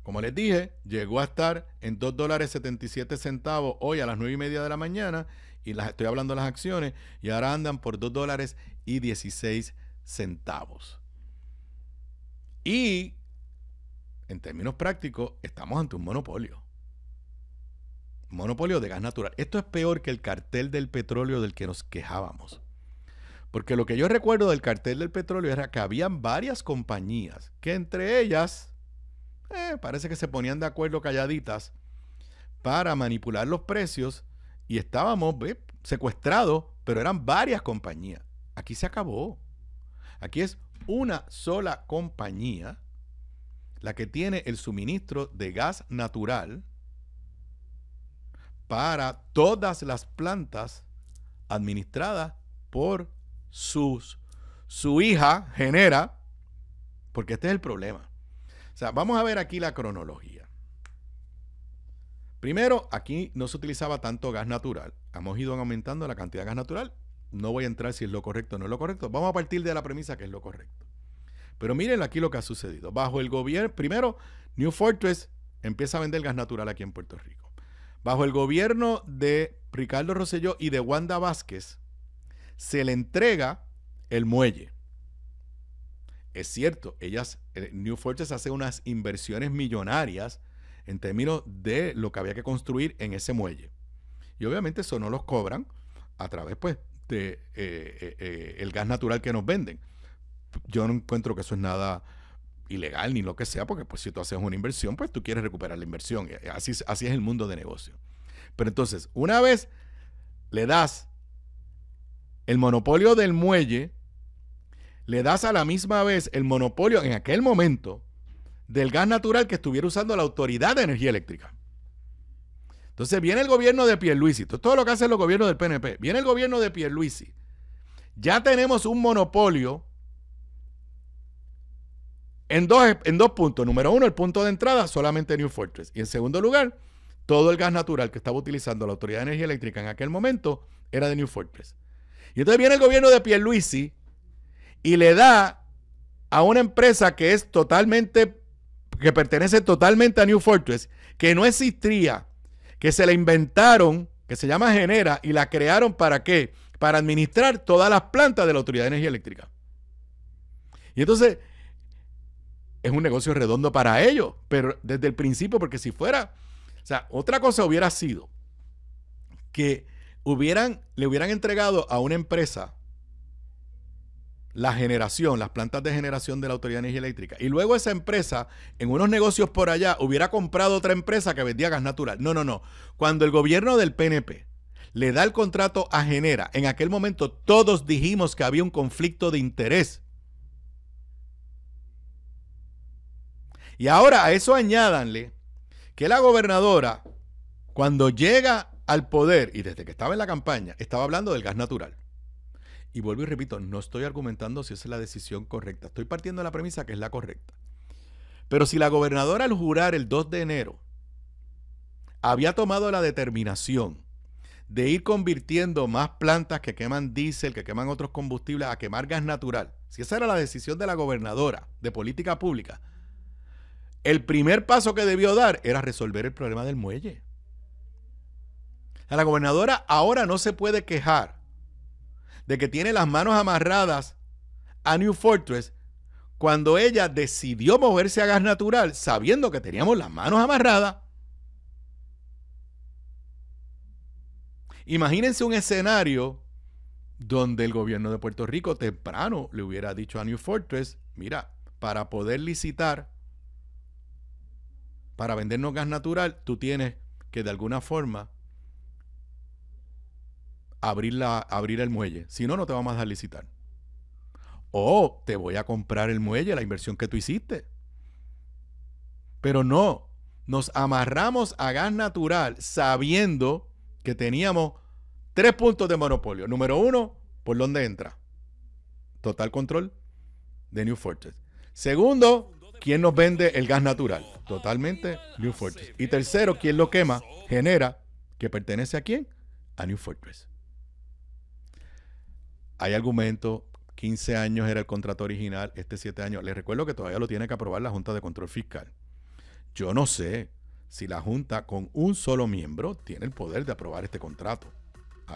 Como les dije, llegó a estar en $2.77 hoy a las 9:30 de la mañana, y estoy hablando de las acciones, y ahora andan por $2.16. Y en términos prácticos, estamos ante un monopolio. Monopolio de gas natural. Esto es peor que el cartel del petróleo del que nos quejábamos. Porque lo que yo recuerdo del cartel del petróleo era que habían varias compañías que entre ellas parece que se ponían de acuerdo calladitas para manipular los precios y estábamos secuestrados, pero eran varias compañías. Aquí se acabó. Aquí es una sola compañía la que tiene el suministro de gas natural para todas las plantas administradas por su hija Genera, porque este es el problema. O sea, vamos a ver aquí la cronología. Primero, aquí no se utilizaba tanto gas natural. Hemos ido aumentando la cantidad de gas natural. No voy a entrar si es lo correcto o no es lo correcto. Vamos a partir de la premisa que es lo correcto. Pero miren aquí lo que ha sucedido. Bajo el gobierno, primero, New Fortress empieza a vender gas natural aquí en Puerto Rico. bajo el gobierno de Ricardo Rosselló y de Wanda Vázquez, se le entrega el muelle. Es cierto, New Fortress hace unas inversiones millonarias en términos de lo que había que construir en ese muelle. Y obviamente eso no los cobran a través, pues, de el gas natural que nos venden. Yo no encuentro que eso es nada ilegal ni lo que sea, porque pues si tú haces una inversión, pues tú quieres recuperar la inversión. Así es el mundo de negocio. Pero entonces, una vez le das el monopolio del muelle, le das a la misma vez el monopolio en aquel momento del gas natural que estuviera usando la Autoridad de Energía Eléctrica. Entonces viene el gobierno de Pierluisi, todo lo que hacen los gobiernos del PNP, viene el gobierno de Pierluisi. Ya tenemos un monopolio en dos puntos. Número uno, el punto de entrada, solamente New Fortress. Y en segundo lugar, todo el gas natural que estaba utilizando la Autoridad de Energía Eléctrica en aquel momento era de New Fortress. Y entonces viene el gobierno de Pierluisi y le da a una empresa que pertenece totalmente a New Fortress, que no existía, que se la inventaron, que se llama Genera, y la crearon ¿para qué? Para administrar todas las plantas de la Autoridad de Energía Eléctrica. Y entonces es un negocio redondo para ellos, pero desde el principio, porque si fuera, o sea, otra cosa hubiera sido que le hubieran entregado a una empresa la generación, las plantas de generación de la Autoridad de Energía Eléctrica, y luego esa empresa, en unos negocios por allá, hubiera comprado otra empresa que vendía gas natural. No. Cuando el gobierno del PNP le da el contrato a Genera, en aquel momento todos dijimos que había un conflicto de interés. Y ahora a eso añádanle que la gobernadora, cuando llega al poder, y desde que estaba en la campaña, estaba hablando del gas natural. Y vuelvo y repito, no estoy argumentando si esa es la decisión correcta. Estoy partiendo de la premisa que es la correcta. Pero si la gobernadora al jurar el 2 de enero había tomado la determinación de ir convirtiendo más plantas que queman diésel, que queman otros combustibles, a quemar gas natural, si esa era la decisión de la gobernadora de política pública, el primer paso que debió dar era resolver el problema del muelle. La gobernadora ahora no se puede quejar de que tiene las manos amarradas a New Fortress cuando ella decidió moverse a gas natural sabiendo que teníamos las manos amarradas. Imagínense un escenario donde el gobierno de Puerto Rico temprano le hubiera dicho a New Fortress, mira, para poder licitar, para vendernos gas natural, tú tienes que de alguna forma abrir el muelle. Si no, no te vamos a dejar licitar. O te voy a comprar el muelle, la inversión que tú hiciste. Pero no, nos amarramos a gas natural sabiendo que teníamos 3 puntos de monopolio. Número 1, ¿por dónde entra? Total control de New Fortress. Segundo, ¿quién nos vende el gas natural? Totalmente New Fortress. Y tercero, ¿quién lo quema? Genera, que pertenece a quién? A New Fortress. Hay argumento, 15 años era el contrato original, 7 años. Les recuerdo que todavía lo tiene que aprobar la Junta de Control Fiscal. Yo no sé si la Junta con un solo miembro tiene el poder de aprobar este contrato.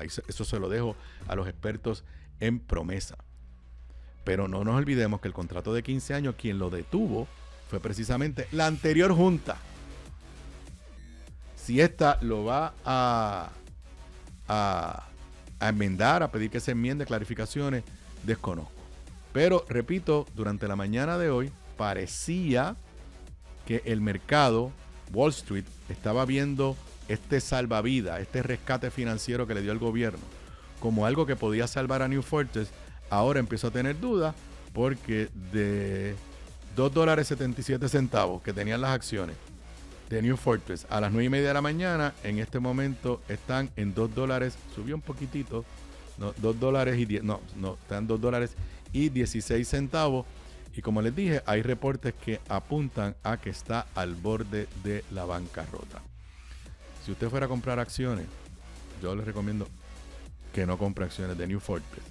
Eso se lo dejo a los expertos en promesa. Pero no nos olvidemos que el contrato de 15 años, quien lo detuvo fue precisamente la anterior Junta. Si esta lo va a enmendar, a pedir que se enmiende clarificaciones, desconozco. Pero, repito, durante la mañana de hoy parecía que el mercado, Wall Street, estaba viendo este salvavidas, este rescate financiero que le dio el gobierno, como algo que podía salvar a New Fortress. Ahora empiezo a tener dudas porque de $2.77 que tenían las acciones de New Fortress a las 9:30 de la mañana, en este momento están en $2, subió un poquitito, no, están $2.16. Y como les dije, hay reportes que apuntan a que está al borde de la bancarrota. Si usted fuera a comprar acciones, yo les recomiendo que no compre acciones de New Fortress,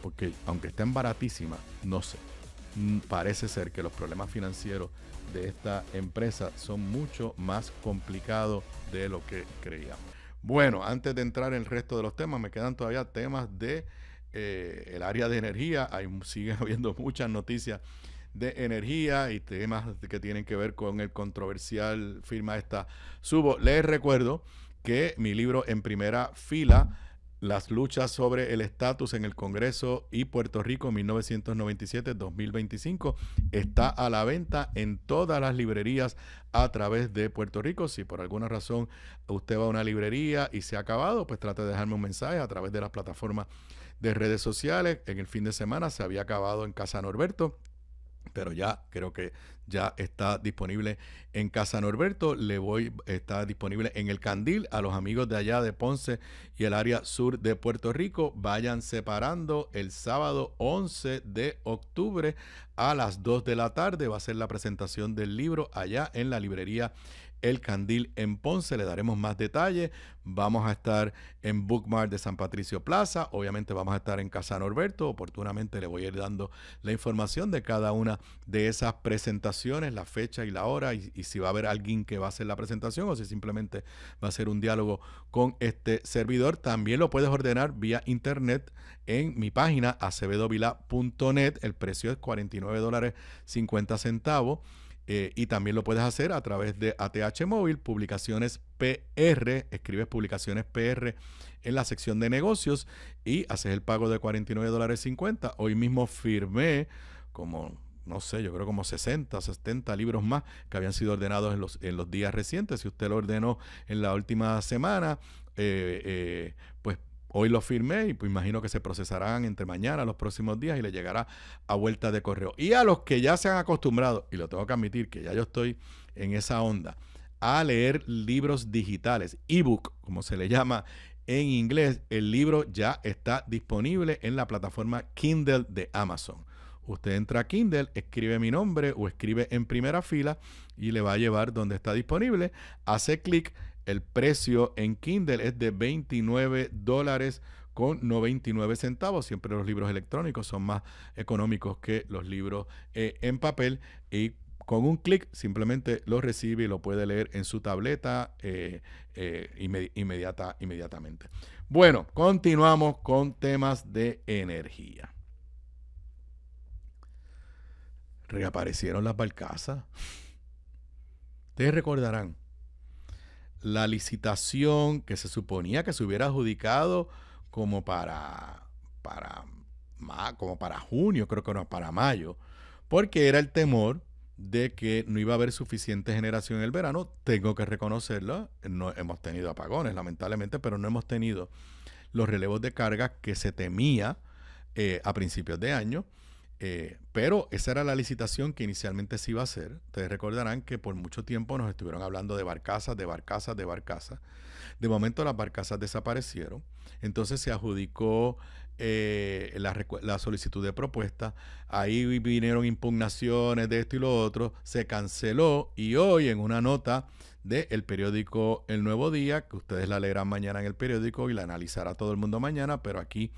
porque aunque estén baratísimas, no sé. parece ser que los problemas financieros de esta empresa son mucho más complicados de lo que creíamos. Bueno, antes de entrar en el resto de los temas, me quedan todavía temas de el área de energía. Siguen habiendo muchas noticias de energía y temas que tienen que ver con el controversial firma esta Subo. Les recuerdo que mi libro En Primera Fila, las luchas sobre el estatus en el Congreso y Puerto Rico 1997-2025, está a la venta en todas las librerías a través de Puerto Rico. Si por alguna razón usted va a una librería y se ha acabado, pues trate de dejarme un mensaje a través de las plataformas de redes sociales. En el fin de semana se había acabado en Casa Norberto, pero ya creo que ya está disponible en Casa Norberto. Está disponible en El Candil. A los amigos de allá de Ponce y el área sur de Puerto Rico, vayan separando. El sábado 11 de octubre a las 2 de la tarde va a ser la presentación del libro allá en la librería El Candil en Ponce. Le daremos más detalles. Vamos a estar en Bookmark de San Patricio Plaza. Obviamente vamos a estar en Casa Norberto. Oportunamente le voy a ir dando la información de cada una de esas presentaciones, la fecha y la hora, y si va a haber alguien que va a hacer la presentación o si simplemente va a ser un diálogo con este servidor. También lo puedes ordenar vía internet en mi página acevedovila.net. El precio es $49.50. Y también lo puedes hacer a través de ATH Móvil, Publicaciones PR. Escribes Publicaciones PR en la sección de negocios y haces el pago de $49.50. Hoy mismo firmé no sé, yo creo como 60, 70 libros más que habían sido ordenados en los días recientes. Si usted lo ordenó en la última semana, pues hoy lo firmé y pues imagino que se procesarán entre mañana, los próximos días, y le llegará a vuelta de correo. Y a los que ya se han acostumbrado, y lo tengo que admitir que ya yo estoy en esa onda, a leer libros digitales, ebook, como se le llama en inglés, el libro ya está disponible en la plataforma Kindle de Amazon. Usted entra a Kindle, escribe mi nombre o escribe En Primera Fila y le va a llevar donde está disponible. Hace clic. El precio en Kindle es de $29.99. Siempre los libros electrónicos son más económicos que los libros en papel. Y con un clic simplemente lo recibe y lo puede leer en su tableta inmediatamente. Bueno, continuamos con temas de energía. Reaparecieron las barcazas. Ustedes recordarán la licitación que se suponía que se hubiera adjudicado como para junio, creo que no, para mayo, porque era el temor de que no iba a haber suficiente generación en el verano. Tengo que reconocerlo, no hemos tenido apagones lamentablemente, pero no hemos tenido los relevos de carga que se temía a principios de año. Pero esa era la licitación que inicialmente se iba a hacer. Ustedes recordarán que por mucho tiempo nos estuvieron hablando de barcazas. De momento las barcazas desaparecieron. Entonces se adjudicó la solicitud de propuesta. Ahí vinieron impugnaciones de esto y lo otro. Se canceló y hoy en una nota del periódico El Nuevo Día, que ustedes la leerán mañana en el periódico y la analizará todo el mundo mañana, pero aquí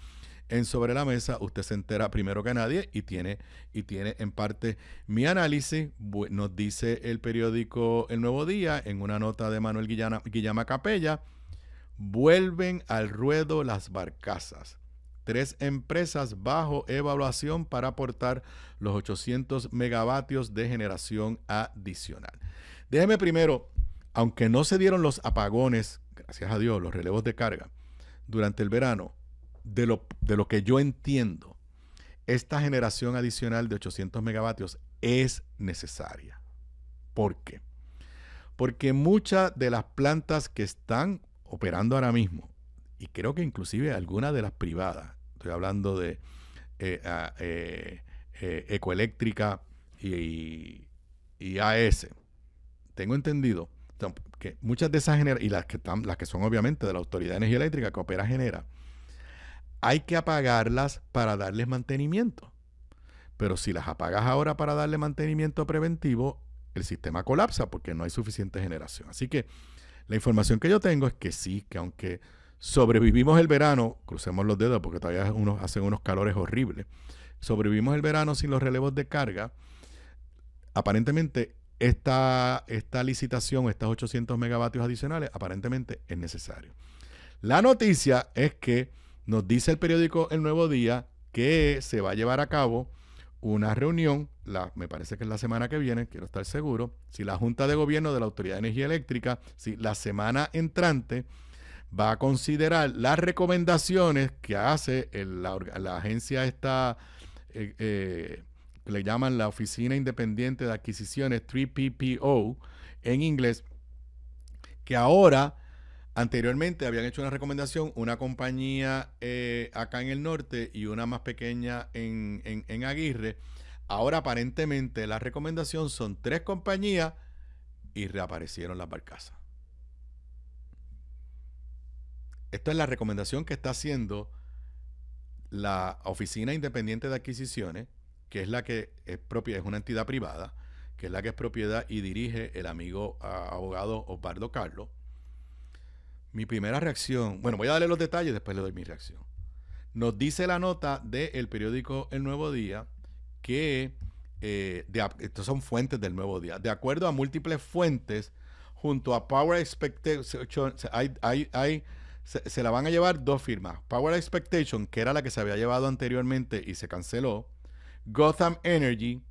en Sobre la Mesa usted se entera primero que nadie y tiene en parte mi análisis. Nos dice el periódico El Nuevo Día en una nota de Manuel Guillama Capella: vuelven al ruedo las barcazas. 3 empresas bajo evaluación para aportar los 800 megavatios de generación adicional. Déjeme primero, aunque no se dieron los apagones, gracias a Dios, los relevos de carga durante el verano, de lo que yo entiendo, esta generación adicional de 800 megavatios es necesaria. ¿Por qué? Porque muchas de las plantas que están operando ahora mismo, y creo que inclusive algunas de las privadas, estoy hablando de Ecoeléctrica y AES, tengo entendido que muchas de esas y las que son obviamente de la Autoridad de Energía Eléctrica que opera Genera, hay que apagarlas para darles mantenimiento. Pero si las apagas ahora para darle mantenimiento preventivo, el sistema colapsa porque no hay suficiente generación. Así que la información que yo tengo es que sí, que aunque sobrevivimos el verano, crucemos los dedos porque todavía hacen unos calores horribles, sobrevivimos el verano sin los relevos de carga, aparentemente esta licitación, estas 800 megavatios adicionales, aparentemente es necesario. La noticia es que nos dice el periódico El Nuevo Día que se va a llevar a cabo una reunión, me parece que es la semana que viene, quiero estar seguro, si la Junta de Gobierno de la Autoridad de Energía Eléctrica, si la semana entrante va a considerar las recomendaciones que hace la agencia esta, le llaman la Oficina Independiente de Adquisiciones, 3PPO en inglés, que ahora, anteriormente habían hecho una recomendación, una compañía acá en el norte y una más pequeña en Aguirre. Ahora aparentemente la recomendación son 3 compañías y reaparecieron las barcazas. Esto es la recomendación que está haciendo la Oficina Independiente de Adquisiciones, que es la que es propia, es una entidad privada, que es la que es propiedad y dirige el amigo abogado Osvaldo Carlos. Mi primera reacción, bueno, voy a darle los detalles, después le doy mi reacción. Nos dice la nota del periódico El Nuevo Día que, estos son fuentes del Nuevo Día, de acuerdo a múltiples fuentes, junto a Power Expectation, se la van a llevar 2 firmas. Power Expectation, que era la que se había llevado anteriormente y se canceló, Gotham Energy,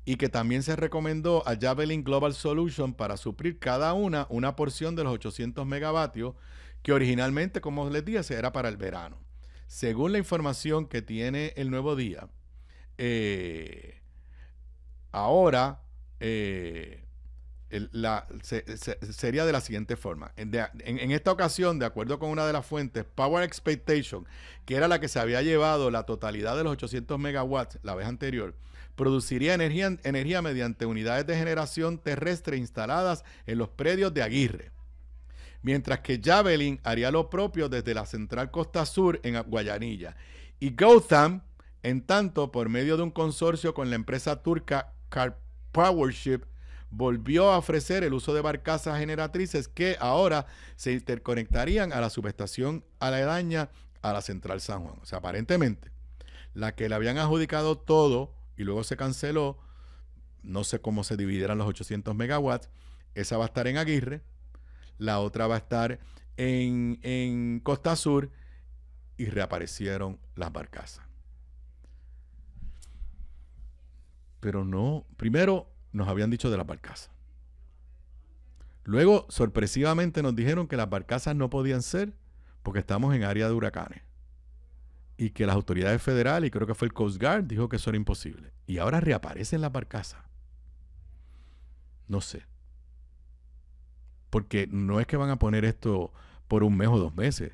y que también se recomendó a Javelin Global Solution para suplir cada una porción de los 800 megavatios que originalmente, como les dije, era para el verano. Según la información que tiene El Nuevo Día, ahora sería de la siguiente forma. En esta ocasión, de acuerdo con una de las fuentes, Power Expectation, que era la que se había llevado la totalidad de los 800 megawatts la vez anterior, produciría energía mediante unidades de generación terrestre instaladas en los predios de Aguirre, mientras que Javelin haría lo propio desde la central Costa Sur en Guayanilla, y Gotham, en tanto, por medio de un consorcio con la empresa turca Powership, volvió a ofrecer el uso de barcazas generatrices que ahora se interconectarían a la subestación aledaña a la central San Juan. O sea, aparentemente, la que le habían adjudicado todo y luego se canceló, no sé cómo se dividirán los 800 megawatts, esa va a estar en Aguirre, la otra va a estar en Costa Sur, y reaparecieron las barcazas. Pero no, primero nos habían dicho de las barcazas. Luego, sorpresivamente, nos dijeron que las barcazas no podían ser porque estamos en área de huracanes. Y que las autoridades federales, y creo que fue el Coast Guard, dijo que eso era imposible. Y ahora reaparecen las barcazas. No sé. Porque no es que van a poner esto por 1 mes o 2 meses.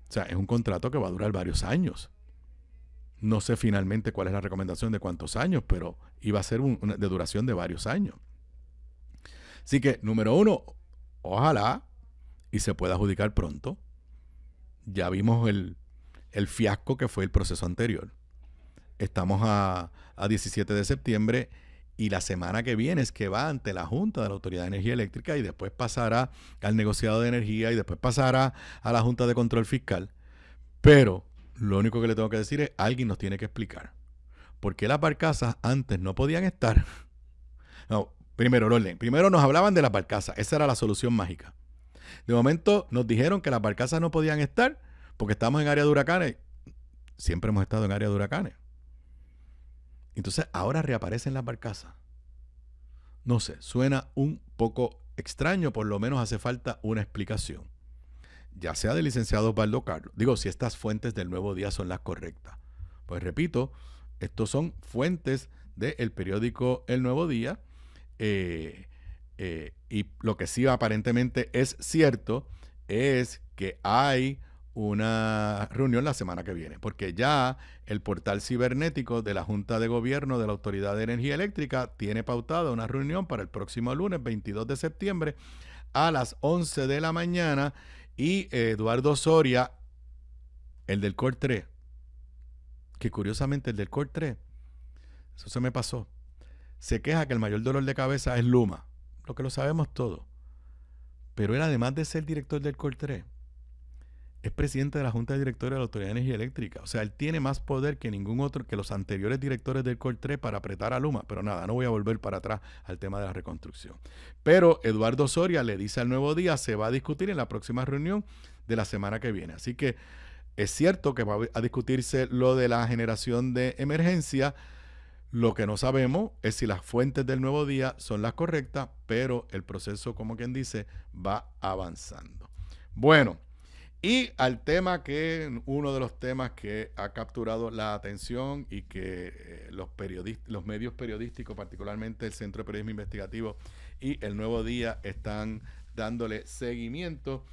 O sea, es un contrato que va a durar varios años. No sé finalmente cuál es la recomendación de cuántos años, pero iba a ser de duración de varios años. Así que, número 1, ojalá y se pueda adjudicar pronto. Ya vimos el fiasco que fue el proceso anterior. Estamos a 17 de septiembre y la semana que viene es que va ante la Junta de la Autoridad de Energía Eléctrica y después pasará al negociado de energía y después pasará a la Junta de Control Fiscal. Pero lo único que le tengo que decir es, alguien nos tiene que explicar por qué las barcazas antes no podían estar. No, primero nos hablaban de las barcazas, esa era la solución mágica. De momento nos dijeron que las barcazas no podían estar porque estamos en área de huracanes. Siempre hemos estado en área de huracanes. Entonces ahora reaparecen las barcazas. No sé, suena un poco extraño, por lo menos hace falta una explicación. Ya sea del licenciado Osvaldo Carlos. Digo, si estas fuentes del Nuevo Día son las correctas. Pues repito, estos son fuentes del periódico El Nuevo Día. Y lo que sí aparentemente es cierto es que hay una reunión la semana que viene, porque ya el portal cibernético de la Junta de Gobierno de la Autoridad de Energía Eléctrica tiene pautada una reunión para el próximo lunes 22 de septiembre a las 11 de la mañana y Eduardo Soria, el del Core 3, que curiosamente el del Core 3, eso se me pasó, se queja que el mayor dolor de cabeza es Luma, lo que lo sabemos todo, pero él además de ser director del Core 3, es presidente de la Junta de Directores de la Autoridad de Energía Eléctrica. O sea, él tiene más poder que ningún otro, que los anteriores directores del COR3 para apretar a Luma. Pero nada, no voy a volver para atrás al tema de la reconstrucción. Pero Eduardo Soria le dice al Nuevo Día, se va a discutir en la próxima reunión de la semana que viene. Así que es cierto que va a discutirse lo de la generación de emergencia. Lo que no sabemos es si las fuentes del Nuevo Día son las correctas, pero el proceso, como quien dice, va avanzando. Bueno, y al tema uno de los temas que ha capturado la atención y que los medios periodísticos, particularmente el Centro de Periodismo Investigativo y el Nuevo Día, están dándole seguimiento,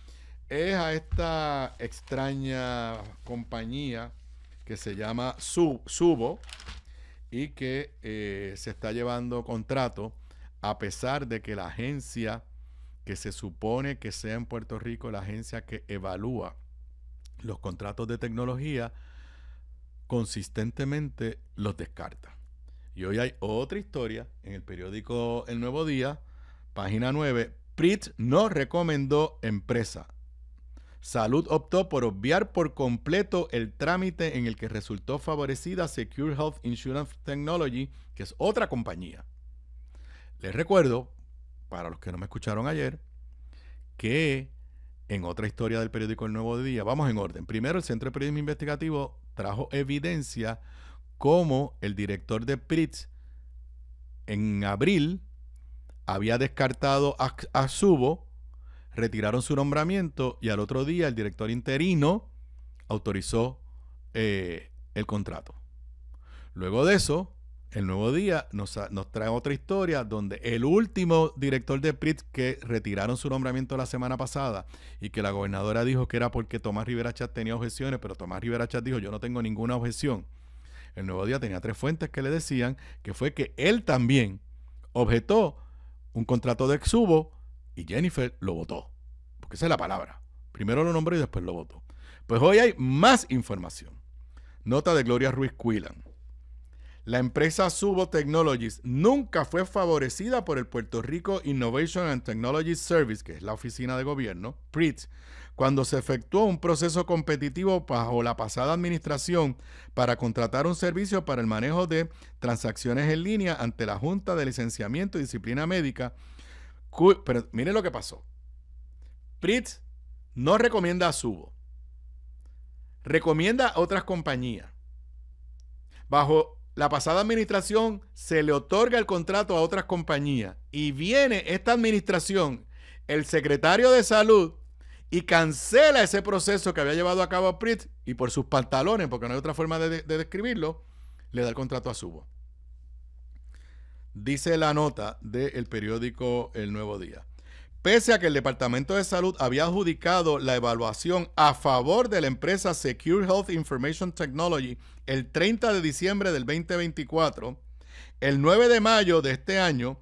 es a esta extraña compañía que se llama Subo y que se está llevando contrato a pesar de que la agencia que se supone que sea en Puerto Rico, la agencia que evalúa los contratos de tecnología, consistentemente los descarta. Y hoy hay otra historia en el periódico El Nuevo Día, página 9. PRITZ no recomendó empresa. Salud optó por obviar por completo el trámite en el que resultó favorecida Secure Health Insurance Technology, que es otra compañía. Les recuerdo, para los que no me escucharon ayer, que en otra historia del periódico El Nuevo Día, vamos en orden. Primero, el Centro de Periodismo Investigativo trajo evidencia cómo el director de PRITZ en abril había descartado a Subo, retiraron su nombramiento y al otro día el director interino autorizó el contrato. Luego de eso, El Nuevo Día nos trae otra historia donde el último director de PRITZ que retiraron su nombramiento la semana pasada y que la gobernadora dijo que era porque Tomás Rivera Chatz tenía objeciones, pero Tomás Rivera Chatz dijo: yo no tengo ninguna objeción. El Nuevo Día tenía 3 fuentes que le decían que fue que él también objetó un contrato de Subo y Jennifer lo votó. Porque esa es la palabra. Primero lo nombró y después lo votó. Pues hoy hay más información. Nota de Gloria Ruiz Quillan. La empresa Subo Technologies nunca fue favorecida por el Puerto Rico Innovation and Technology Service, que es la oficina de gobierno, PRITZ, cuando se efectuó un proceso competitivo bajo la pasada administración para contratar un servicio para el manejo de transacciones en línea ante la Junta de Licenciamiento y Disciplina Médica. Pero miren lo que pasó. PRITZ no recomienda a Subo, recomienda a otras compañías. Bajo la pasada administración se le otorga el contrato a otras compañías y viene esta administración, el secretario de Salud, y cancela ese proceso que había llevado a cabo PRITZ y por sus pantalones, porque no hay otra forma de describirlo, le da el contrato a Subo. Dice la nota del periódico El Nuevo Día. Pese a que el Departamento de Salud había adjudicado la evaluación a favor de la empresa Secure Health Information Technology el 30 de diciembre del 2024, el 9 de mayo de este año,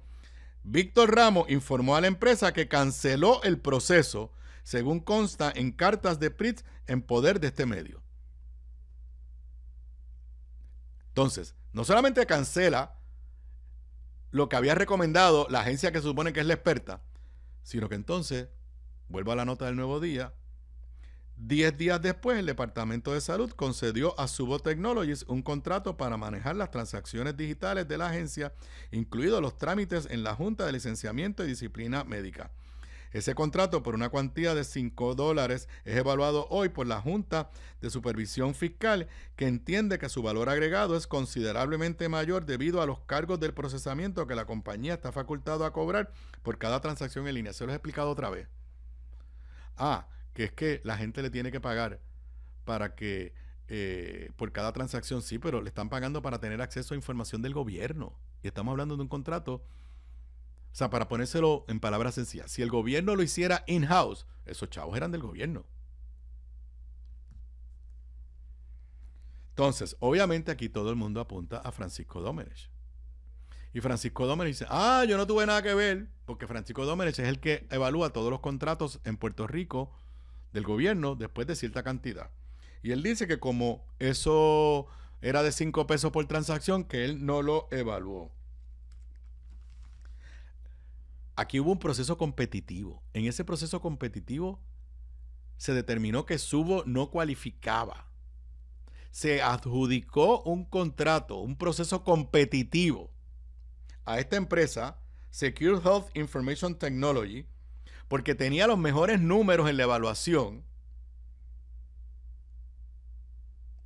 Víctor Ramos informó a la empresa que canceló el proceso, según consta en cartas de PRITZ en poder de este medio. Entonces, no solamente cancela lo que había recomendado la agencia que se supone que es la experta, sino que entonces, vuelvo a la nota del Nuevo Día, 10 días después el Departamento de Salud concedió a Subo Technologies un contrato para manejar las transacciones digitales de la agencia, incluidos los trámites en la Junta de Licenciamiento y Disciplina Médica. Ese contrato, por una cuantía de $5, es evaluado hoy por la Junta de Supervisión Fiscal, que entiende que su valor agregado es considerablemente mayor debido a los cargos del procesamiento que la compañía está facultado a cobrar por cada transacción en línea. Se lo he explicado otra vez. Que es que la gente le tiene que pagar para que por cada transacción, sí, pero le están pagando para tener acceso a información del gobierno. Y estamos hablando de un contrato. O sea, para ponérselo en palabras sencillas, si el gobierno lo hiciera in-house, esos chavos eran del gobierno. Entonces, obviamente aquí todo el mundo apunta a Francisco Domenech. Y Francisco Domenech dice, yo no tuve nada que ver, porque Francisco Domenech es el que evalúa todos los contratos en Puerto Rico del gobierno después de cierta cantidad. Y él dice que como eso era de 5 pesos por transacción, que él no lo evaluó. Aquí hubo un proceso competitivo. En ese proceso competitivo se determinó que Subo no cualificaba. Se adjudicó un contrato, un proceso competitivo a esta empresa, Secure Health Information Technology, porque tenía los mejores números en la evaluación.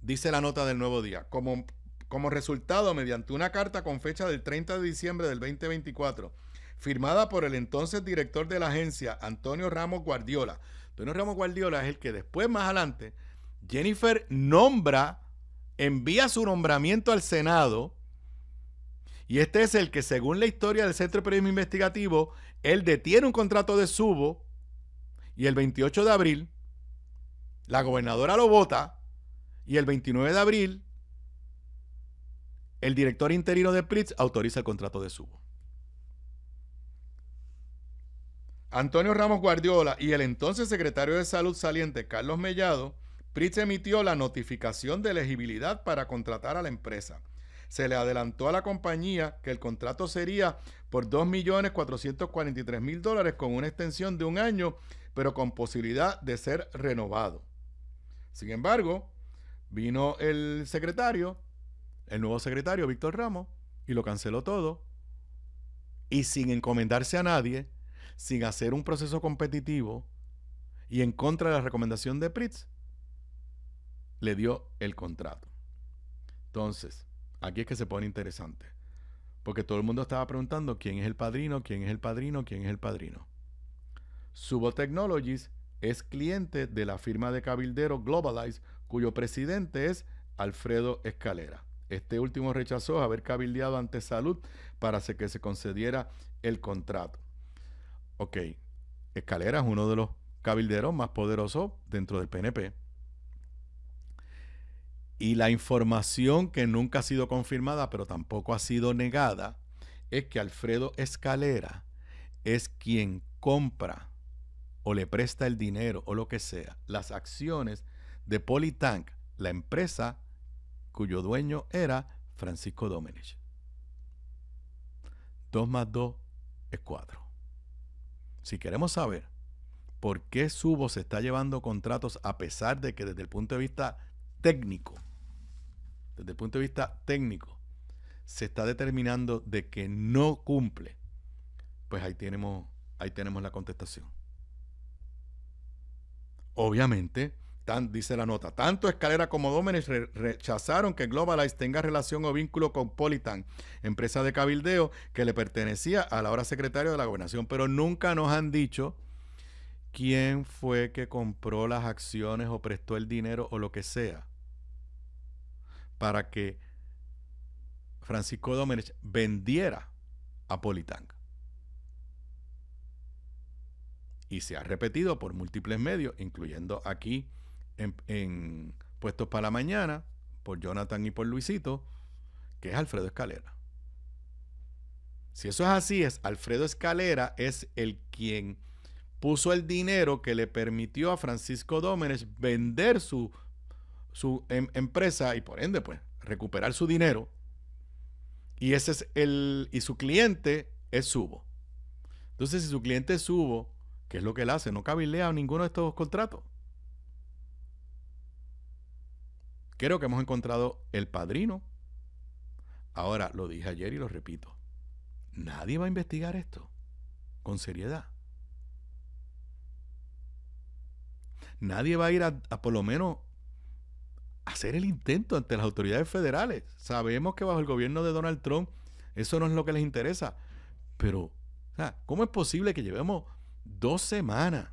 Dice la nota del Nuevo Día, como resultado, mediante una carta con fecha del 30 de diciembre del 2024, firmada por el entonces director de la agencia, Antonio Ramos Guardiola. Antonio Ramos Guardiola es el que después, más adelante, Jennifer envía su nombramiento al Senado, y este es el que, según la historia del Centro de Periodismo Investigativo, él detiene un contrato de Subo, y el 28 de abril, la gobernadora lo vota, y el 29 de abril, el director interino de Pritz autoriza el contrato de Subo. Antonio Ramos Guardiola y el entonces secretario de Salud saliente, Carlos Mellado, Pritz emitió la notificación de elegibilidad para contratar a la empresa. Se le adelantó a la compañía que el contrato sería por $2.443.000 con una extensión de un año, pero con posibilidad de ser renovado. Sin embargo, vino el nuevo secretario, Víctor Ramos, y lo canceló todo. Y sin encomendarse a nadie, sin hacer un proceso competitivo y en contra de la recomendación de Pritz, le dio el contrato. Entonces, aquí es que se pone interesante, porque todo el mundo estaba preguntando quién es el padrino, quién es el padrino, quién es el padrino. Subo Technologies es cliente de la firma de cabildero Globalize, cuyo presidente es Alfredo Escalera. Este último rechazó haber cabildeado ante Salud para que se concediera el contrato. Ok, Escalera es uno de los cabilderos más poderosos dentro del PNP. Y la información que nunca ha sido confirmada, pero tampoco ha sido negada, es que Alfredo Escalera es quien compra o le presta el dinero o lo que sea, las acciones de Polytank, la empresa cuyo dueño era Francisco Domenech. 2 más 2 es 4. Si queremos saber por qué Subo se está llevando contratos a pesar de que desde el punto de vista técnico, se está determinando de que no cumple, pues ahí tenemos la contestación. Obviamente, dice la nota, tanto Escalera como Domenech rechazaron que Globalize tenga relación o vínculo con Polytank, empresa de cabildeo que le pertenecía a la ahora secretario de la Gobernación, pero nunca nos han dicho quién fue que compró las acciones o prestó el dinero o lo que sea para que Francisco Domenech vendiera a Polytank. Y se ha repetido por múltiples medios, incluyendo aquí en Puestos para la Mañana, por Jonathan y por Luisito, que es Alfredo Escalera. Si eso es así, Alfredo Escalera es el quien puso el dinero que le permitió a Francisco Domenech vender su empresa y por ende pues recuperar su dinero, y ese es y su cliente es Subo. Entonces, si su cliente es Subo, ¿qué es lo que él hace? No cabildea ninguno de estos contratos. Creo que hemos encontrado el padrino. Ahora, lo dije ayer y lo repito, nadie va a investigar esto con seriedad. Nadie va a ir a por lo menos hacer el intento ante las autoridades federales. Sabemos que bajo el gobierno de Donald Trump eso no es lo que les interesa, pero ¿cómo es posible que llevemos 2 semanas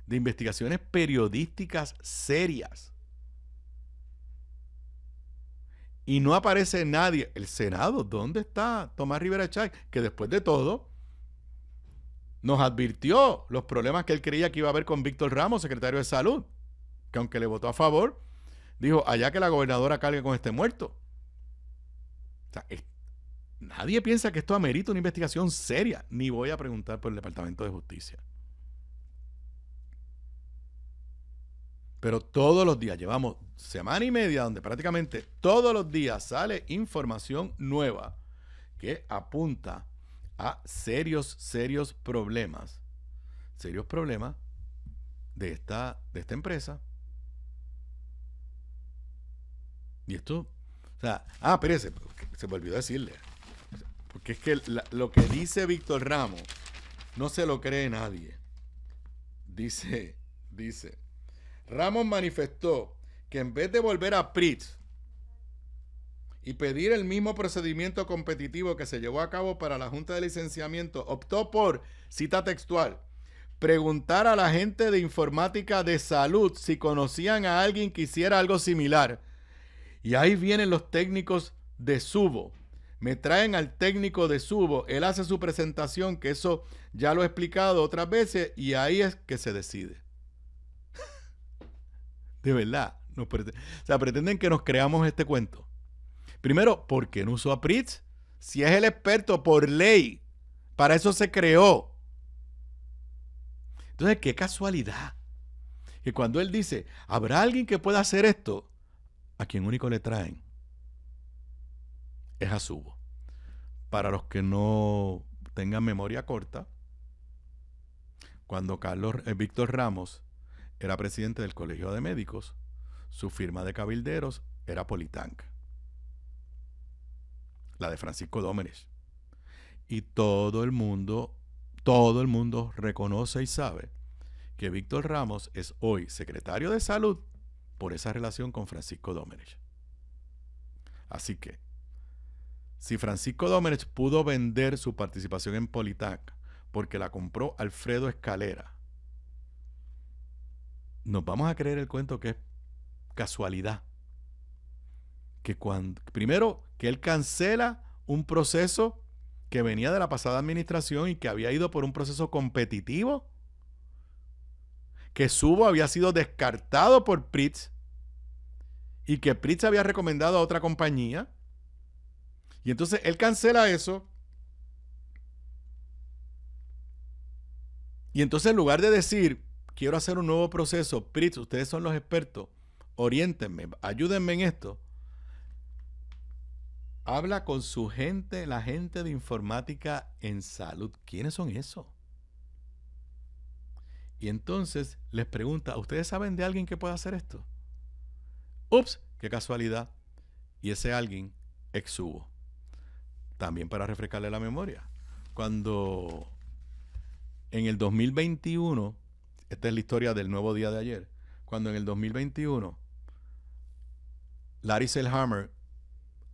de investigaciones periodísticas serias y no aparece nadie? El Senado, ¿dónde está Tomás Rivera Chay? Que después de todo nos advirtió los problemas que él creía que iba a haber con Víctor Ramos, secretario de Salud, que aunque le votó a favor, dijo, allá que la gobernadora cargue con este muerto. O sea, nadie piensa que esto amerita una investigación seria, ni voy a preguntar por el Departamento de Justicia. Pero todos los días, llevamos semana y media donde prácticamente todos los días sale información nueva que apunta a serios problemas de esta empresa. Y esto, o sea, espérese, se me olvidó decirle. Porque es que lo que dice Víctor Ramos no se lo cree nadie. Dice, Ramos manifestó que en vez de volver a Pritz y pedir el mismo procedimiento competitivo que se llevó a cabo para la Junta de Licenciamiento, optó por, cita textual, preguntar a la gente de informática de salud si conocían a alguien que hiciera algo similar. Y ahí vienen los técnicos de Subo. Me traen al técnico de Subo, él hace su presentación, que eso ya lo he explicado otras veces, y ahí es que se decide. De verdad. O sea, pretenden que nos creamos este cuento. Primero, ¿por qué no usó a Pritz? Si es el experto por ley. Para eso se creó. Entonces, qué casualidad. Que cuando él dice, ¿habrá alguien que pueda hacer esto? A quien único le traen es a Subo. Para los que no tengan memoria corta, cuando Víctor Ramos era presidente del Colegio de Médicos, su firma de cabilderos era Politank, la de Francisco Dómenes. Y todo el mundo reconoce y sabe que Víctor Ramos es hoy secretario de Salud por esa relación con Francisco Dómenes. Así que, si Francisco Dómenes pudo vender su participación en Politank porque la compró Alfredo Escalera, nos vamos a creer el cuento que es casualidad. Que primero, que él cancela un proceso que venía de la pasada administración y que había ido por un proceso competitivo, que Subo había sido descartado por Pritz y que Pritz había recomendado a otra compañía. Y entonces él cancela eso. Y entonces, en lugar de decir, quiero hacer un nuevo proceso, Pritz, ustedes son los expertos, oriéntenme, ayúdenme en esto, habla con su gente, la gente de informática en salud. ¿Quiénes son esos? Y entonces les pregunta, ¿ustedes saben de alguien que pueda hacer esto? Ups, qué casualidad. Y ese alguien ex Subo. También para refrescarle la memoria. Cuando en el 2021, esta es la historia del nuevo día de ayer, cuando en el 2021 Larry Selhammer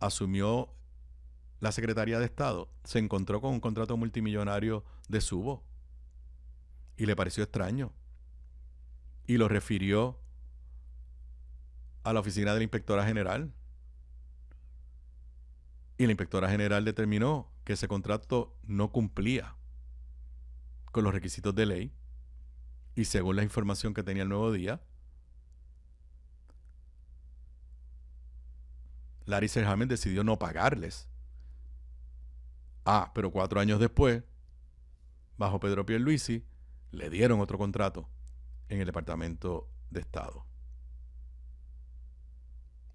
asumió la Secretaría de Estado, se encontró con un contrato multimillonario de Subo y le pareció extraño y lo refirió a la oficina de la Inspectora General. Y la Inspectora General determinó que ese contrato no cumplía con los requisitos de ley y según la información que tenía el Nuevo Día, Larry Selhammer decidió no pagarles. Pero 4 años después, bajo Pedro Pierluisi, le dieron otro contrato en el Departamento de Estado.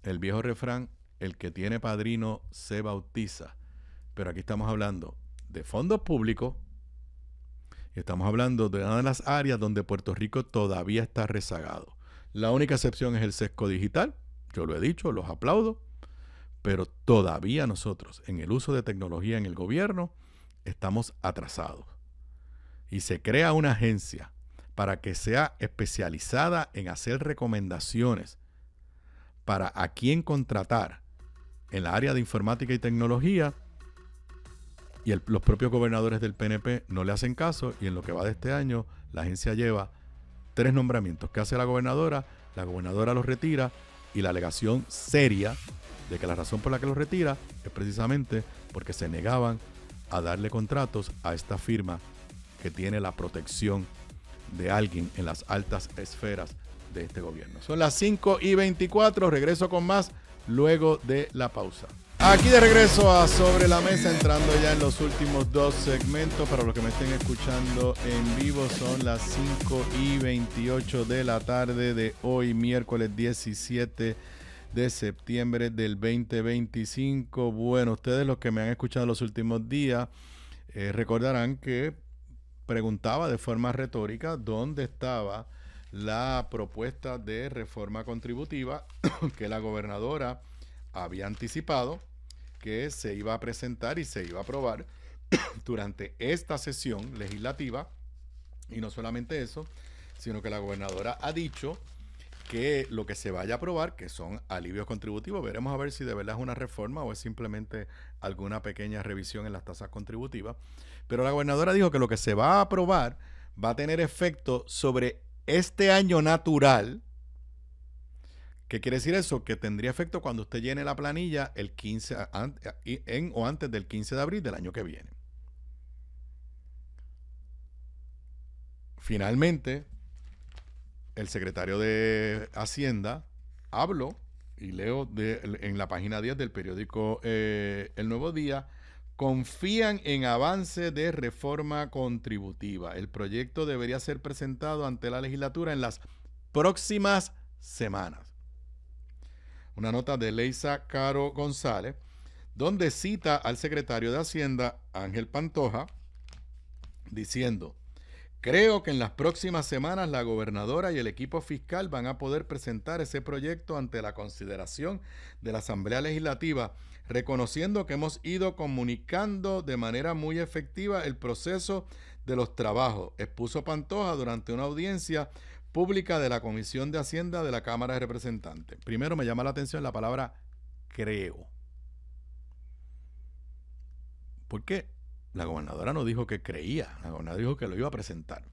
El viejo refrán, el que tiene padrino se bautiza. Pero aquí estamos hablando de fondos públicos y estamos hablando de una de las áreas donde Puerto Rico todavía está rezagado. La única excepción es el sesgo digital. Yo lo he dicho, los aplaudo. Pero todavía nosotros, en el uso de tecnología en el gobierno, estamos atrasados. Y se crea una agencia para que sea especializada en hacer recomendaciones para a quién contratar en la área de informática y tecnología, y los propios gobernadores del PNP no le hacen caso, y en lo que va de este año, la agencia lleva 3 nombramientos que hace la gobernadora los retira, y la alegación seria de que la razón por la que los retira es precisamente porque se negaban a darle contratos a esta firma que tiene la protección de alguien en las altas esferas de este gobierno. Son las 5:24, regreso con más luego de la pausa. Aquí de regreso a Sobre la Mesa, entrando ya en los últimos 2 segmentos. Para los que me estén escuchando en vivo, son las 5:28 de la tarde de hoy, miércoles 17 de septiembre del 2025. Bueno, ustedes los que me han escuchado los últimos días recordarán que preguntaba de forma retórica dónde estaba la propuesta de reforma contributiva que la gobernadora había anticipado que se iba a presentar y se iba a aprobar durante esta sesión legislativa. Y no solamente eso, sino que la gobernadora ha dicho que lo que se vaya a aprobar, que son alivios contributivos, veremos a ver si de verdad es una reforma o es simplemente alguna pequeña revisión en las tasas contributivas. Pero la gobernadora dijo que lo que se va a aprobar va a tener efecto sobre este año natural. ¿Qué quiere decir eso? Que tendría efecto cuando usted llene la planilla el 15 o antes del 15 de abril del año que viene. Finalmente, el secretario de Hacienda habló, y leo en la página 10 del periódico El Nuevo Día, confían en avance de reforma contributiva. El proyecto debería ser presentado ante la legislatura en las próximas semanas. Una nota de Leisa Caro González, donde cita al secretario de Hacienda, Ángel Pantoja, diciendo: creo que en las próximas semanas la gobernadora y el equipo fiscal van a poder presentar ese proyecto ante la consideración de la Asamblea Legislativa, reconociendo que hemos ido comunicando de manera muy efectiva el proceso de los trabajos, expuso Pantoja durante una audiencia pública de la Comisión de Hacienda de la Cámara de Representantes. Primero me llama la atención la palabra creo. ¿Por qué? La gobernadora no dijo que creía, la gobernadora dijo que lo iba a presentar.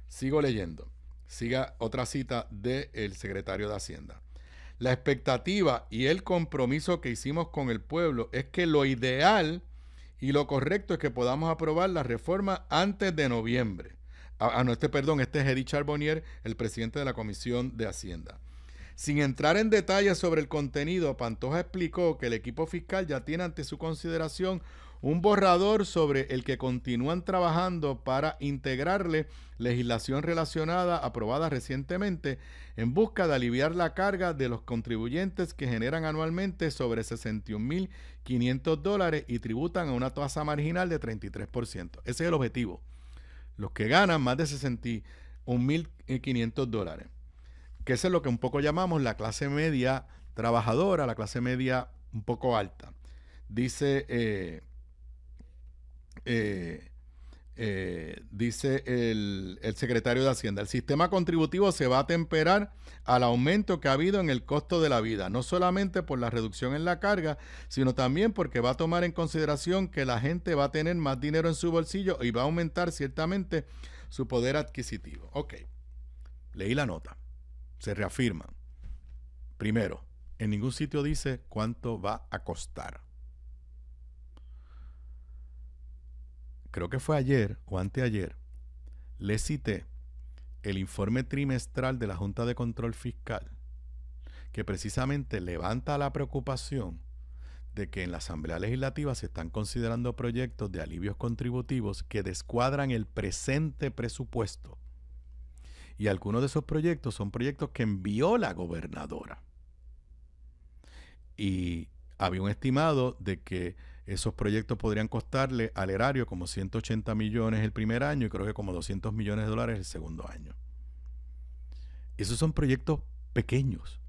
Sigo leyendo. Siga otra cita del secretario de Hacienda. La expectativa y el compromiso que hicimos con el pueblo es que lo ideal y lo correcto es que podamos aprobar la reforma antes de noviembre. Este es Eddie Charbonnier, el presidente de la Comisión de Hacienda. Sin entrar en detalles sobre el contenido, Pantoja explicó que el equipo fiscal ya tiene ante su consideración un borrador sobre el que continúan trabajando para integrarle legislación relacionada aprobada recientemente en busca de aliviar la carga de los contribuyentes que generan anualmente sobre $61,500 y tributan a una tasa marginal de 33%. Ese es el objetivo. Los que ganan más de $61,500, que eso es lo que un poco llamamos la clase media trabajadora, la clase media un poco alta. Dice el secretario de Hacienda: el sistema contributivo se va a atemperar al aumento que ha habido en el costo de la vida, no solamente por la reducción en la carga, sino también porque va a tomar en consideración que la gente va a tener más dinero en su bolsillo y va a aumentar ciertamente su poder adquisitivo. Ok, leí la nota, se reafirma. Primero, en ningún sitio dice cuánto va a costar. Creo que fue ayer o anteayer, le cité el informe trimestral de la Junta de Control Fiscal, que precisamente levanta la preocupación de que en la Asamblea Legislativa se están considerando proyectos de alivios contributivos que descuadran el presente presupuesto. Y algunos de esos proyectos son proyectos que envió la gobernadora. Y había un estimado de que esos proyectos podrían costarle al erario como 180 millones el primer año y creo que como $200 millones el segundo año. Esos son proyectos pequeños.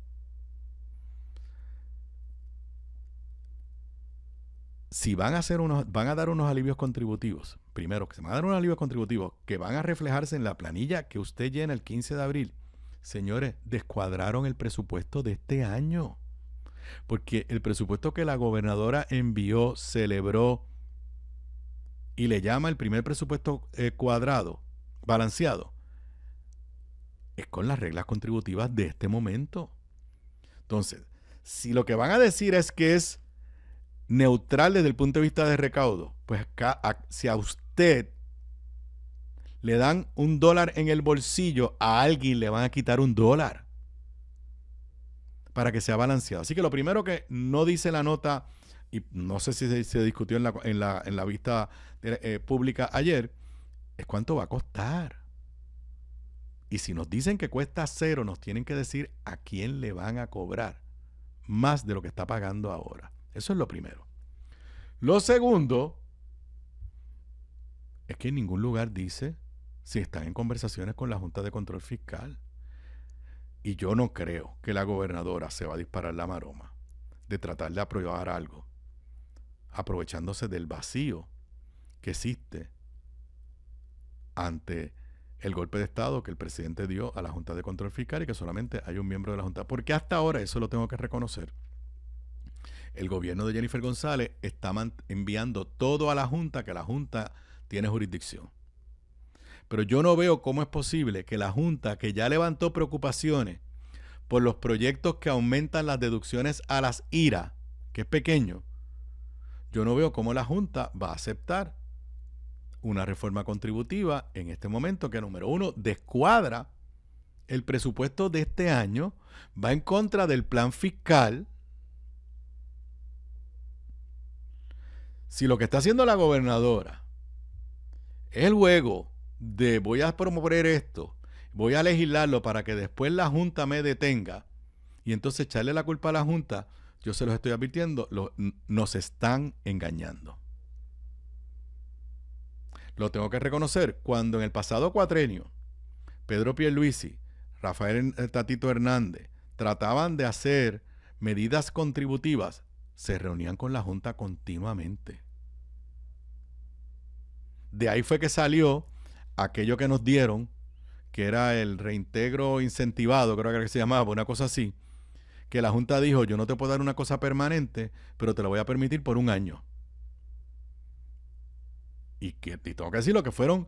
Si van a dar unos alivios contributivos, primero que se van a dar unos alivios contributivos que van a reflejarse en la planilla que usted llena el 15 de abril, señores, descuadraron el presupuesto de este año. Porque el presupuesto que la gobernadora envió, celebró y le llama el primer presupuesto balanceado, es con las reglas contributivas de este momento. Entonces, si lo que van a decir es que es neutral desde el punto de vista de recaudo, pues si a usted le dan $1 en el bolsillo, a alguien le van a quitar $1 para que sea balanceado. Así que lo primero que no dice la nota, y no sé si se discutió en la vista pública ayer, es cuánto va a costar. Y si nos dicen que cuesta 0, nos tienen que decir a quién le van a cobrar más de lo que está pagando ahora. Eso es lo primero. Lo segundo es que en ningún lugar dice si están en conversaciones con la Junta de Control Fiscal. Y yo no creo que la gobernadora se va a disparar la maroma de tratar de aprobar algo, aprovechándose del vacío que existe ante el golpe de Estado que el presidente dio a la Junta de Control Fiscal y que solamente hay un miembro de la Junta. Porque hasta ahora, eso lo tengo que reconocer, el gobierno de Jennifer González está enviando todo a la Junta, que la Junta tiene jurisdicción. Pero yo no veo cómo es posible que la Junta, que ya levantó preocupaciones por los proyectos que aumentan las deducciones a las IRA, que es pequeño, yo no veo cómo la Junta va a aceptar una reforma contributiva en este momento que, número uno, descuadra el presupuesto de este año, va en contra del plan fiscal. Si lo que está haciendo la gobernadora es el juego de voy a promover esto, voy a legislarlo para que después la Junta me detenga y entonces echarle la culpa a la Junta, yo se los estoy advirtiendo, nos están engañando. Lo tengo que reconocer, cuando en el pasado cuatrenio Pedro Pierluisi, Rafael Tatito Hernández trataban de hacer medidas contributivas, se reunían con la Junta continuamente. De ahí fue que salió aquello que nos dieron, que era el reintegro incentivado, creo que se llamaba, una cosa así, que la Junta dijo, yo no te puedo dar una cosa permanente, pero te lo voy a permitir por un año. Y tengo que decir lo que fueron,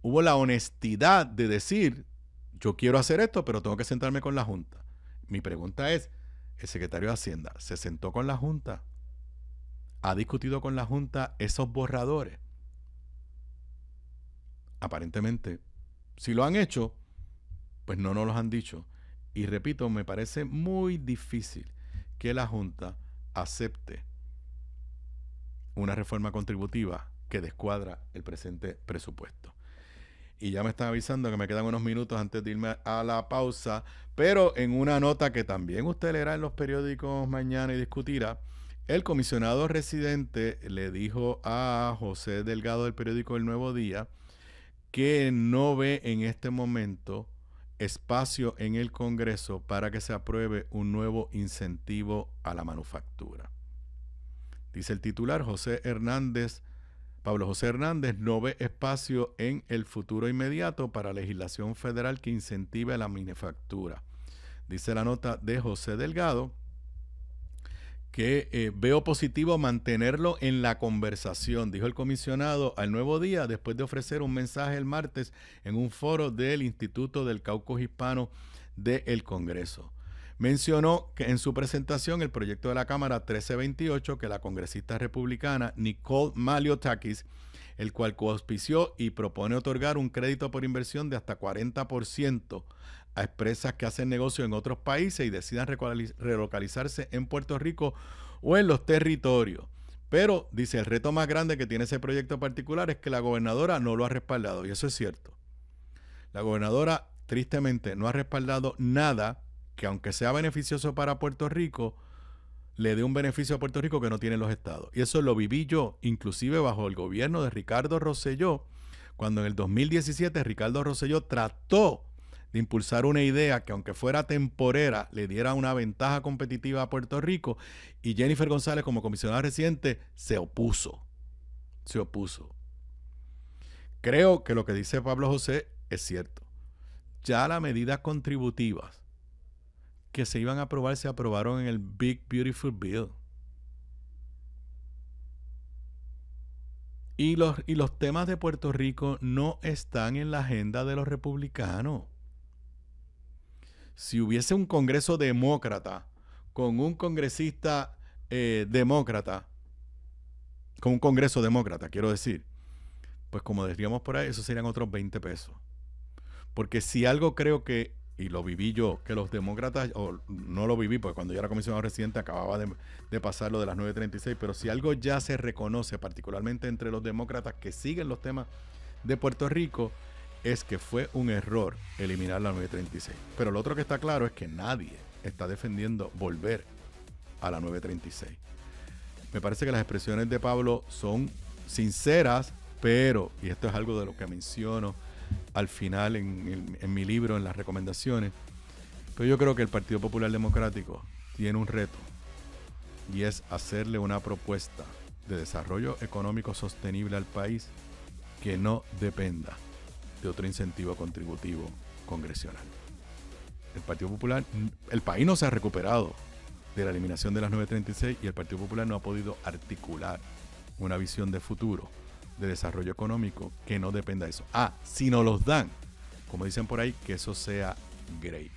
hubo la honestidad de decir, yo quiero hacer esto, pero tengo que sentarme con la Junta. Mi pregunta es, ¿el secretario de Hacienda se sentó con la Junta? ¿Ha discutido con la Junta esos borradores? Aparentemente, si lo han hecho, pues no nos los han dicho. Y repito, me parece muy difícil que la Junta acepte una reforma contributiva que descuadra el presente presupuesto. Y ya me están avisando que me quedan unos minutos antes de irme a la pausa, pero en una nota que también usted leerá en los periódicos mañana y discutirá, el comisionado residente le dijo a José Delgado del periódico El Nuevo Día que no ve en este momento espacio en el Congreso para que se apruebe un nuevo incentivo a la manufactura. Dice el titular, Pablo José Hernández no ve espacio en el futuro inmediato para legislación federal que incentive la manufactura. Dice la nota de José Delgado que veo positivo mantenerlo en la conversación, dijo el comisionado al Nuevo Día después de ofrecer un mensaje el martes en un foro del Instituto del Caucus Hispano del Congreso. Mencionó que en su presentación el proyecto de la Cámara 1328 que la congresista republicana Nicole Maliotakis, el cual coauspició y propone otorgar un crédito por inversión de hasta 40% a empresas que hacen negocio en otros países y decidan relocalizarse en Puerto Rico o en los territorios. Pero, dice, el reto más grande que tiene ese proyecto particular es que la gobernadora no lo ha respaldado, y eso es cierto. La gobernadora, tristemente, no ha respaldado nada que, aunque sea beneficioso para Puerto Rico, le dé un beneficio a Puerto Rico que no tienen los estados. Y eso lo viví yo, inclusive bajo el gobierno de Ricardo Rosselló, cuando en el 2017 Ricardo Rosselló trató de impulsar una idea que, aunque fuera temporera, le diera una ventaja competitiva a Puerto Rico, y Jennifer González, como comisionada residente, se opuso. Creo que lo que dice Pablo José es cierto. Ya las medidas contributivas que se iban a aprobar se aprobaron en el Big Beautiful Bill. Y los temas de Puerto Rico no están en la agenda de los republicanos. Si hubiese un Congreso demócrata con un congresista demócrata, con un Congreso demócrata, quiero decir, pues como diríamos por ahí, eso serían otros 20 pesos. Porque si algo creo que, y lo viví yo, que los demócratas, o no lo viví porque cuando yo era comisionado residente acababa de pasar lo de las 936, pero si algo ya se reconoce, particularmente entre los demócratas que siguen los temas de Puerto Rico, es que fue un error eliminar la 936. Pero lo otro que está claro es que nadie está defendiendo volver a la 936. Me parece que las expresiones de Pablo son sinceras, pero, y esto es algo de lo que menciono al final en mi libro, en las recomendaciones, Pero yo creo que el Partido Popular Democrático tiene un reto y es hacerle una propuesta de desarrollo económico sostenible al país que no dependa de otro incentivo contributivo congresional. El Partido Popular, el país no se ha recuperado de la eliminación de las 936 y el Partido Popular no ha podido articular una visión de futuro, de desarrollo económico que no dependa de eso. Si nos los dan, como dicen por ahí, que eso sea gravy.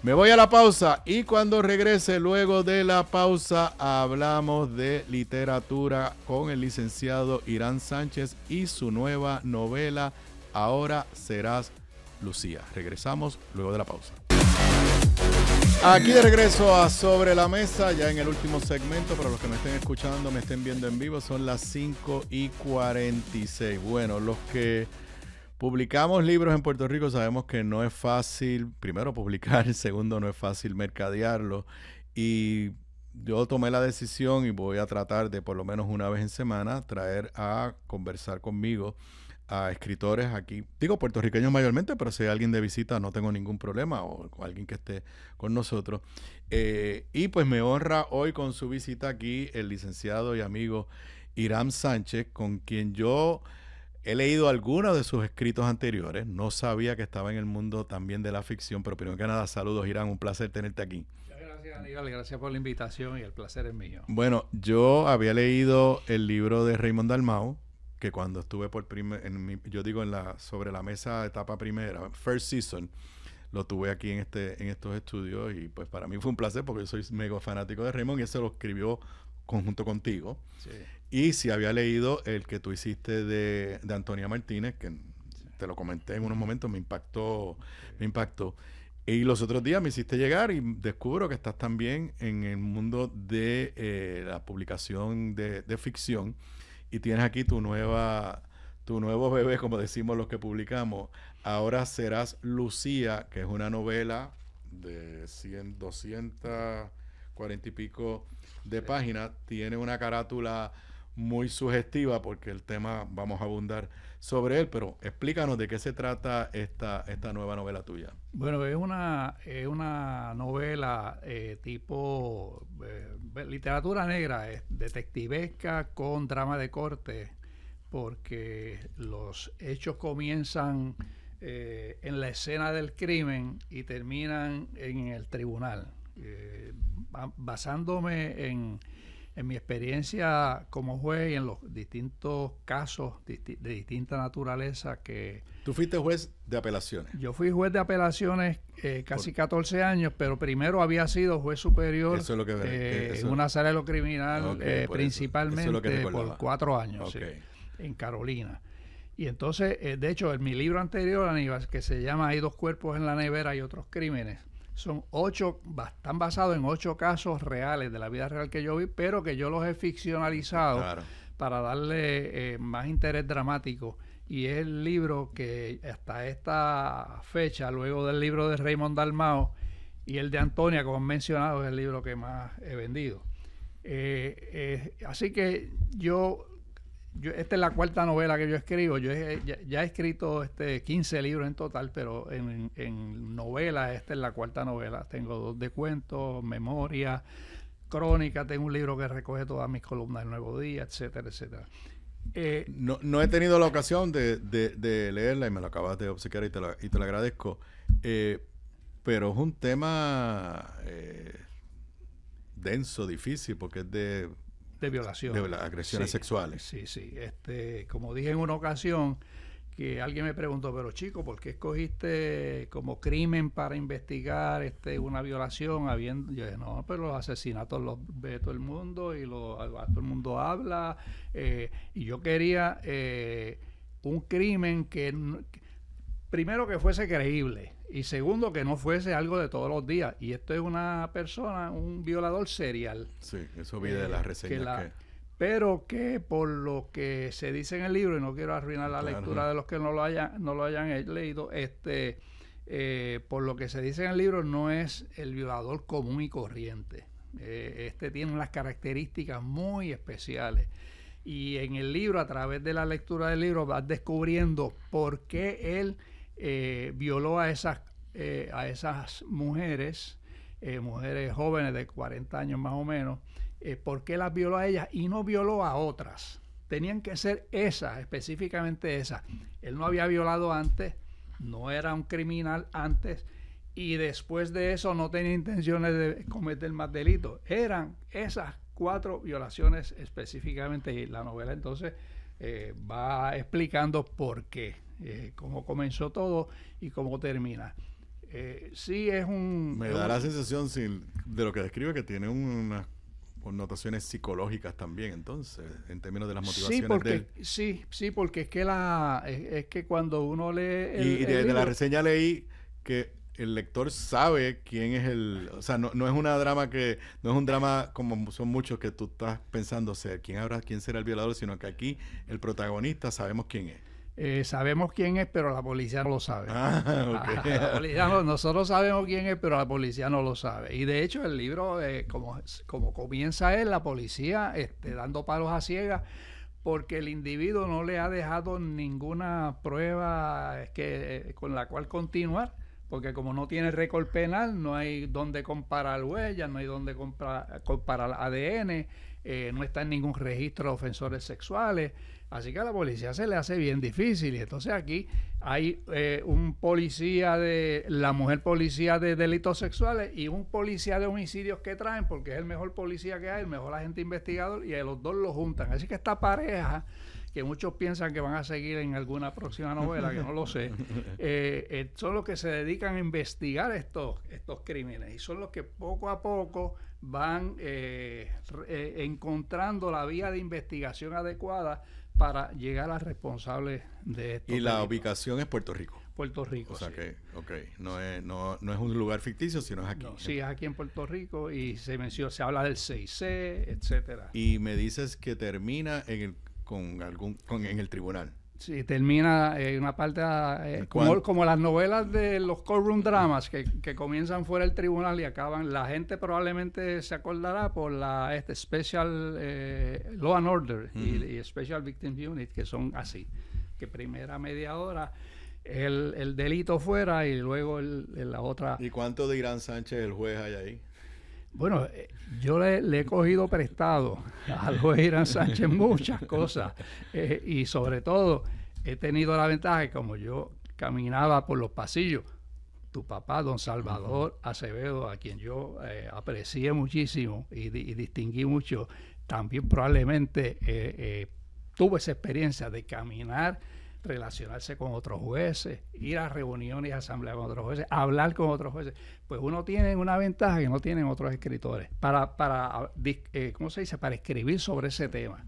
Me voy a la pausa y cuando regrese, luego de la pausa, hablamos de literatura con el licenciado Irán Sánchez y su nueva novela, Ahora serás Lucía. Regresamos luego de la pausa. Aquí de regreso a Sobre la Mesa, ya en el último segmento. Para los que me estén escuchando, me estén viendo en vivo, son las 5:46. Bueno, los que publicamos libros en Puerto Rico sabemos que no es fácil, primero publicar, segundo no es fácil mercadearlo. Y yo tomé la decisión y voy a tratar de por lo menos una vez en semana traer a conversar conmigo a escritores aquí, digo puertorriqueños mayormente, pero si hay alguien de visita no tengo ningún problema, o alguien que esté con nosotros. Y pues me honra hoy con su visita aquí el licenciado y amigo Irán Sánchez, con quien yo he leído algunos de sus escritos anteriores. No sabía que estaba en el mundo también de la ficción, pero primero que nada, saludos Irán, un placer tenerte aquí. Gracias Aníbal, gracias por la invitación y el placer es mío. Bueno, yo había leído el libro de Raymond Dalmau, que cuando estuve Sobre la Mesa etapa primera, first season, lo tuve aquí en estos estudios y pues para mí fue un placer porque yo soy mega fanático de Raymond y ese lo escribió conjunto contigo. Sí. Y si había leído el que tú hiciste de Antonia Martínez, que te lo comenté en unos momentos, me impactó. Y los otros días me hiciste llegar y descubro que estás también en el mundo de la publicación de ficción. Y tienes aquí tu nuevo bebé, como decimos los que publicamos. Ahora serás Lucía, que es una novela de 240 y pico de páginas. Tiene una carátula muy sugestiva porque el tema, vamos a abundar sobre él, pero explícanos de qué se trata esta nueva novela tuya. Bueno, es una novela tipo literatura negra, detectivesca con drama de corte, porque los hechos comienzan en la escena del crimen y terminan en el tribunal. Basándome en mi experiencia como juez y en los distintos casos de distinta naturaleza que... ¿Tú fuiste juez de apelaciones? Yo fui juez de apelaciones casi 14 años, pero primero había sido juez superior eso es lo que en una sala de lo criminal, principalmente por 4 años, sí, en Carolina. Y entonces, de hecho, en mi libro anterior, Aníbal, que se llama Hay dos cuerpos en la nevera y otros crímenes, son 8, están basados en 8 casos reales de la vida real que yo vi, pero que yo los he ficcionalizado para darle más interés dramático. Y es el libro que hasta esta fecha, luego del libro de Raymond Dalmau y el de Antonia, como han mencionado, es el libro que más he vendido. Así que esta es la 4ª novela que yo escribo. Yo ya he escrito 15 libros en total, pero en novela esta es la 4ª novela. Tengo 2 de cuentos, memoria, crónica, tengo un libro que recoge todas mis columnas del Nuevo Día, etcétera, etcétera. No he tenido la ocasión de leerla y me lo acabas de obsequiar y te lo agradezco. Pero es un tema denso, difícil, porque es de violación. De agresiones sexuales. Sí. Como dije en una ocasión, que alguien me preguntó, pero chico, ¿por qué escogiste como crimen para investigar una violación? Yo dije, no, pero los asesinatos los ve todo el mundo y todo el mundo habla. Y yo quería un crimen que primero que fuese creíble y segundo que no fuese algo de todos los días. Y esto es una persona, un violador serial. Sí, eso vi de las reseñas. Pero que por lo que se dice en el libro, y no quiero arruinar la lectura de los que no lo hayan leído, por lo que se dice en el libro, no es el violador común y corriente. Tiene unas características muy especiales. Y en el libro, a través de la lectura del libro, vas descubriendo por qué él violó a esas a esas mujeres, mujeres jóvenes de 40 años más o menos, por qué las violó a ellas y no violó a otras. Tenían que ser esas, específicamente esas. Él no había violado antes, no era un criminal antes, y después de eso no tenía intenciones de cometer más delitos. Eran esas 4 violaciones específicamente, y la novela entonces va explicando por qué, cómo comenzó todo y cómo termina. Sí es un... Me da la sensación de lo que describe que tiene unas connotaciones psicológicas también, entonces, en términos de las motivaciones de él. Sí, porque es que cuando uno lee el libro, la reseña leí que el lector sabe quién es o sea, no es una drama que, no es un drama como son muchos que tú estás pensando quién será el violador, sino que aquí el protagonista sabemos quién es. Sabemos quién es, pero la policía no lo sabe. Okay. La policía nosotros sabemos quién es, pero la policía no lo sabe. Y de hecho el libro, como comienza él, la policía dando palos a ciegas, porque el individuo no le ha dejado ninguna prueba con la cual continuar, porque como no tiene récord penal, no hay donde comparar huellas, no hay donde comparar ADN, no está en ningún registro de ofensores sexuales. Así que a la policía se le hace bien difícil. Y entonces aquí hay un policía la mujer policía de delitos sexuales y un policía de homicidios que traen, porque es el mejor policía que hay, el mejor agente investigador, y a los dos los juntan. Así que esta pareja, que muchos piensan que van a seguir en alguna próxima novela, que no lo sé, son los que se dedican a investigar estos crímenes, y son los que poco a poco van encontrando la vía de investigación adecuada para llegar a responsables de esto. Y la ubicación es Puerto Rico. Puerto Rico, o sea que, no es un lugar ficticio, sino es aquí. No, sí, es aquí en Puerto Rico, y se habla del 6C, etcétera. Y me dices que termina en el tribunal. Sí, termina una parte como las novelas de los courtroom dramas que comienzan fuera del tribunal y acaban. La gente probablemente se acordará por la Special Law and Order y Special Victims Unit, que son así, que primera media hora el delito fuera y luego la otra. ¿Y cuánto de Irán Sánchez, el juez, hay ahí? Bueno, yo le he cogido prestado al juez Irán Sánchez muchas cosas, y sobre todo he tenido la ventaja que como yo caminaba por los pasillos, tu papá, don Salvador Acevedo, a quien yo aprecié muchísimo y distinguí mucho, también probablemente tuvo esa experiencia de caminar, relacionarse con otros jueces, ir a reuniones y asambleas con otros jueces, hablar con otros jueces. Pues uno tiene una ventaja que no tienen otros escritores para ¿cómo se dice? Para escribir sobre ese tema.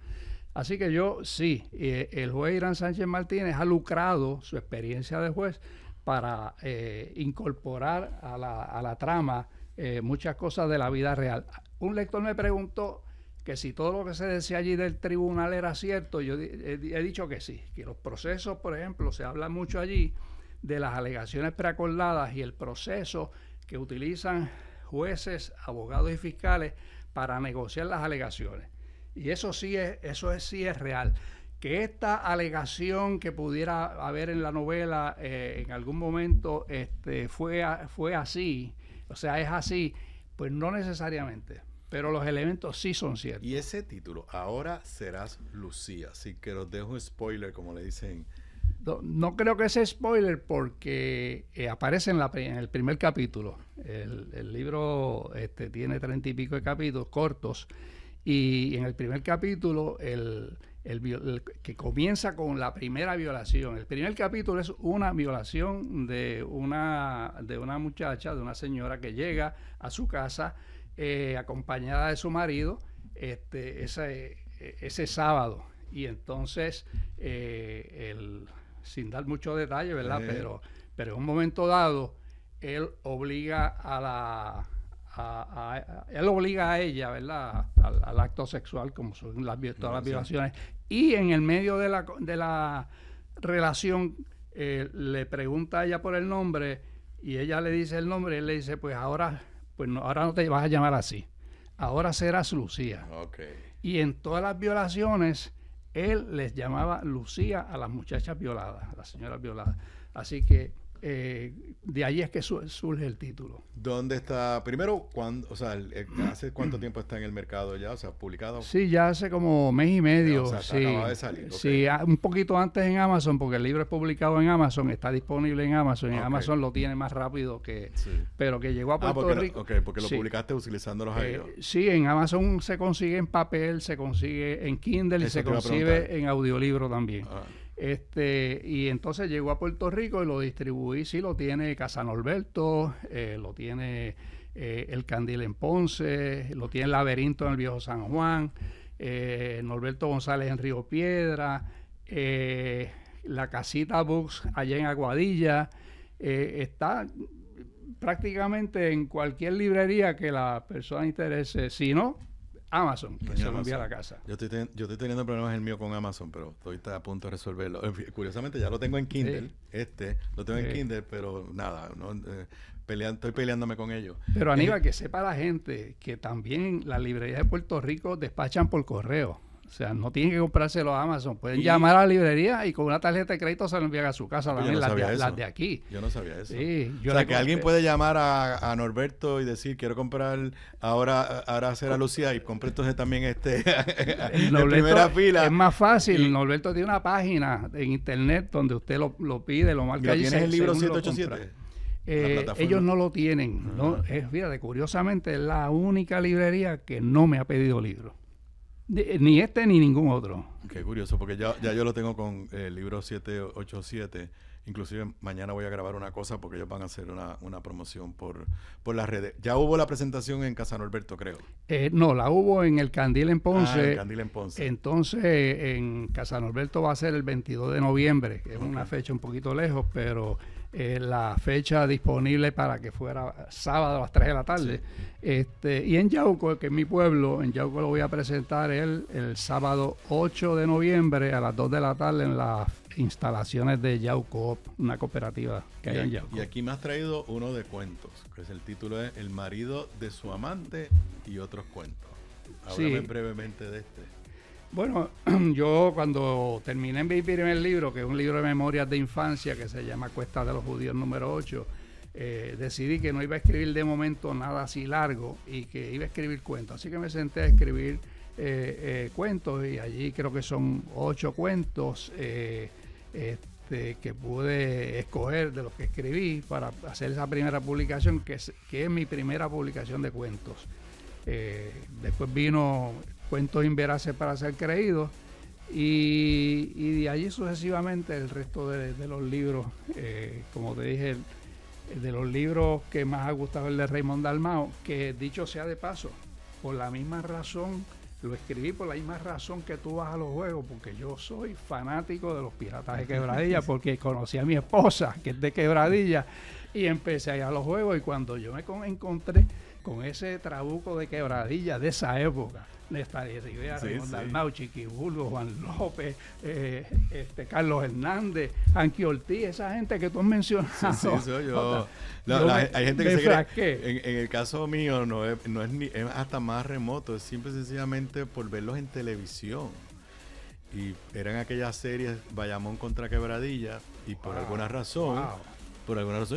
Así que el juez Irán Sánchez Martínez ha lucrado su experiencia de juez para incorporar a la trama muchas cosas de la vida real. Un lector me preguntó que si todo lo que se decía allí del tribunal era cierto. Yo he dicho que sí, que los procesos, por ejemplo, se habla mucho allí de las alegaciones preacordadas y el proceso que utilizan jueces, abogados y fiscales para negociar las alegaciones. Y eso sí es real. Que esta alegación que pudiera haber en la novela en algún momento fue así, o sea, es así, pues no necesariamente. Pero los elementos sí son ciertos. Y ese título, Ahora serás Lucía, sí que os dejo un spoiler, como le dicen. No creo que sea spoiler porque aparece en el primer capítulo. El libro tiene 30 y pico de capítulos cortos, y en el primer capítulo que comienza con la primera violación. El primer capítulo es una violación de una muchacha, de una señora que llega a su casa acompañada de su marido ese sábado, y entonces sin dar mucho detalle, ¿verdad? Pero en un momento dado él obliga a ella, ¿verdad? Al acto sexual, como son todas las violaciones, y en el medio de la relación le pregunta a ella por el nombre, y ella le dice el nombre, y él le dice, ahora no te vas a llamar así, ahora serás Lucía. Okay. Y en todas las violaciones él les llamaba Lucía a las muchachas violadas, a las señoras violadas. Así que De ahí es que surge el título. ¿Dónde está? Primero, ¿hace cuánto tiempo está en el mercado ya? O sea, publicado. Sí, ya hace como mes y medio. O sea, sí, acaba de salir. Okay. Sí, un poquito antes en Amazon, porque el libro es publicado en Amazon, está disponible en Amazon, y en Amazon lo tiene más rápido que... Sí. Pero que llegó a Puerto Rico... porque lo publicaste utilizando los iOS. Sí, en Amazon se consigue en papel, se consigue en Kindle y se consigue en audiolibro también. Y entonces llegó a Puerto Rico y lo distribuí. Sí, lo tiene Casa Norberto, lo tiene El Candil en Ponce, lo tiene El Laberinto en el Viejo San Juan, Norberto González en Río Piedra, La Casita Books allá en Aguadilla. Está prácticamente en cualquier librería que la persona interese. Si no, Amazon, que se lo envía a la casa. Yo estoy teniendo problemas el mío con Amazon, pero estoy a punto de resolverlo. Curiosamente ya lo tengo en Kindle, lo tengo en Kindle, pero nada, estoy peleándome con ellos. Pero Aníbal, que sepa la gente que también las librerías de Puerto Rico despachan por correo. O sea, no tienen que comprárselo a Amazon. Pueden llamar a la librería y con una tarjeta de crédito se lo envían a su casa. También las de aquí. Yo no sabía eso. Sí, o sea, que alguien puede llamar a Norberto y decir, quiero comprar ahora hacer a Lucía y compre entonces también en primera fila. Es más fácil. Norberto tiene una página en internet donde usted lo pide, lo marca allí. ¿Tienes el libro 787? Ellos no lo tienen. ¿No? Fíjate, curiosamente es la única librería que no me ha pedido libro. Ni este ni ningún otro. Qué curioso, porque ya yo lo tengo con el libro 787. Inclusive mañana voy a grabar una cosa porque ellos van a hacer una promoción por las redes. Ya hubo la presentación en Casa Norberto, creo. No, la hubo en el Candil en Ponce. El Candil en Ponce. Entonces en Casa Norberto va a ser el 22 de noviembre, que es una fecha un poquito lejos, pero la fecha disponible para que fuera sábado a las 3 de la tarde. Sí. Y en Yauco, que es mi pueblo, en Yauco lo voy a presentar el sábado 8 de noviembre a las 2 de la tarde en las instalaciones de Yauco, una cooperativa que hay en Yauco. Y aquí me has traído uno de cuentos, que el título es El marido de su amante y otros cuentos. Háblame brevemente de este. Bueno, yo cuando terminé mi primer libro, que es un libro de memorias de infancia que se llama Cuesta de los Judíos número 8, decidí que no iba a escribir de momento nada así largo y que iba a escribir cuentos. Así que me senté a escribir cuentos y allí creo que son 8 cuentos que pude escoger de los que escribí para hacer esa primera publicación, que es mi primera publicación de cuentos. Después vino Cuentos Inveraces para ser creídos y de allí sucesivamente el resto de los libros, como te dije, de los libros que más ha gustado el de Raymond Dalmau, que dicho sea de paso, por la misma razón, lo escribí por la misma razón que tú vas a los juegos, porque yo soy fanático de los Piratas de Quebradilla, porque conocí a mi esposa, que es de Quebradilla, y empecé a ir a los juegos, y cuando yo me encontré con ese trabuco de Quebradilla de esa época, Néstor Rivera, Raymond Dalmau, Chiquibulbo, Juan López, Carlos Hernández, Anqui Ortiz, esa gente que tú has mencionado. Sí, soy yo. Hay gente que se cree. En el caso mío no es hasta más remoto, es simple y sencillamente por verlos en televisión. Y eran aquellas series Bayamón contra Quebradilla y por alguna razón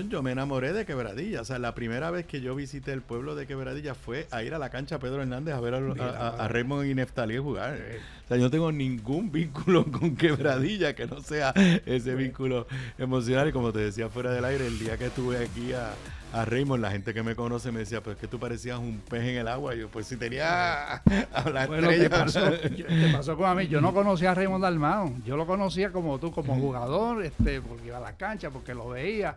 yo me enamoré de Quebradilla. O sea, la primera vez que yo visité el pueblo de Quebradilla fue a ir a la cancha Pedro Hernández a ver a Raymond y Neftalí jugar. O sea, yo no tengo ningún vínculo con Quebradilla que no sea ese vínculo emocional. Y como te decía fuera del aire, el día que estuve aquí a Raymond, la gente que me conoce me decía, pues es que tú parecías un pez en el agua. Y yo, pues si tenía a la estrella. Te pasó con a mí. Yo no conocía a Raymond Dalmau. Yo lo conocía como tú, como jugador, porque iba a la cancha, porque lo veía.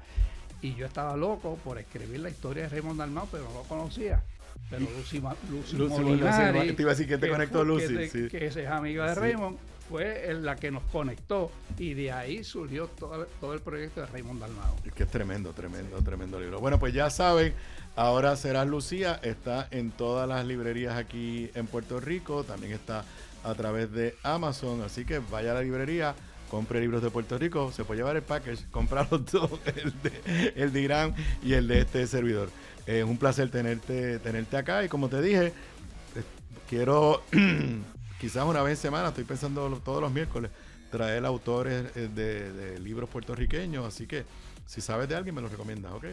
Y yo estaba loco por escribir la historia de Raymond Dalmau, pero no lo conocía. Pero Lucy Molinari, te iba a decir que te conectó Lucy. Que es amiga de Raymond, fue la que nos conectó. Y de ahí surgió todo el proyecto de Raymond Dalmau. Es que es tremendo libro. Bueno, pues ya saben, ahora Serás Lucía está en todas las librerías aquí en Puerto Rico. También está a través de Amazon. Así que vaya a la librería, compre libros de Puerto Rico, se puede llevar el package, comprar los dos, el de Irán y el de este servidor. Es un placer tenerte acá y como te dije, quiero quizás una vez en semana, estoy pensando todos los miércoles, traer autores de libros puertorriqueños, así que si sabes de alguien me lo recomiendas, ¿ok?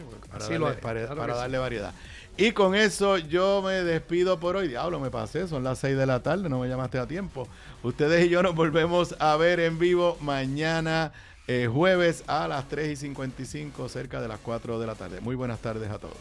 Para darle variedad. Y con eso yo me despido por hoy. Diablo, me pasé, son las 6 de la tarde, no me llamaste a tiempo. Ustedes y yo nos volvemos a ver en vivo mañana jueves a las 3:55, cerca de las 4 de la tarde. Muy buenas tardes a todos.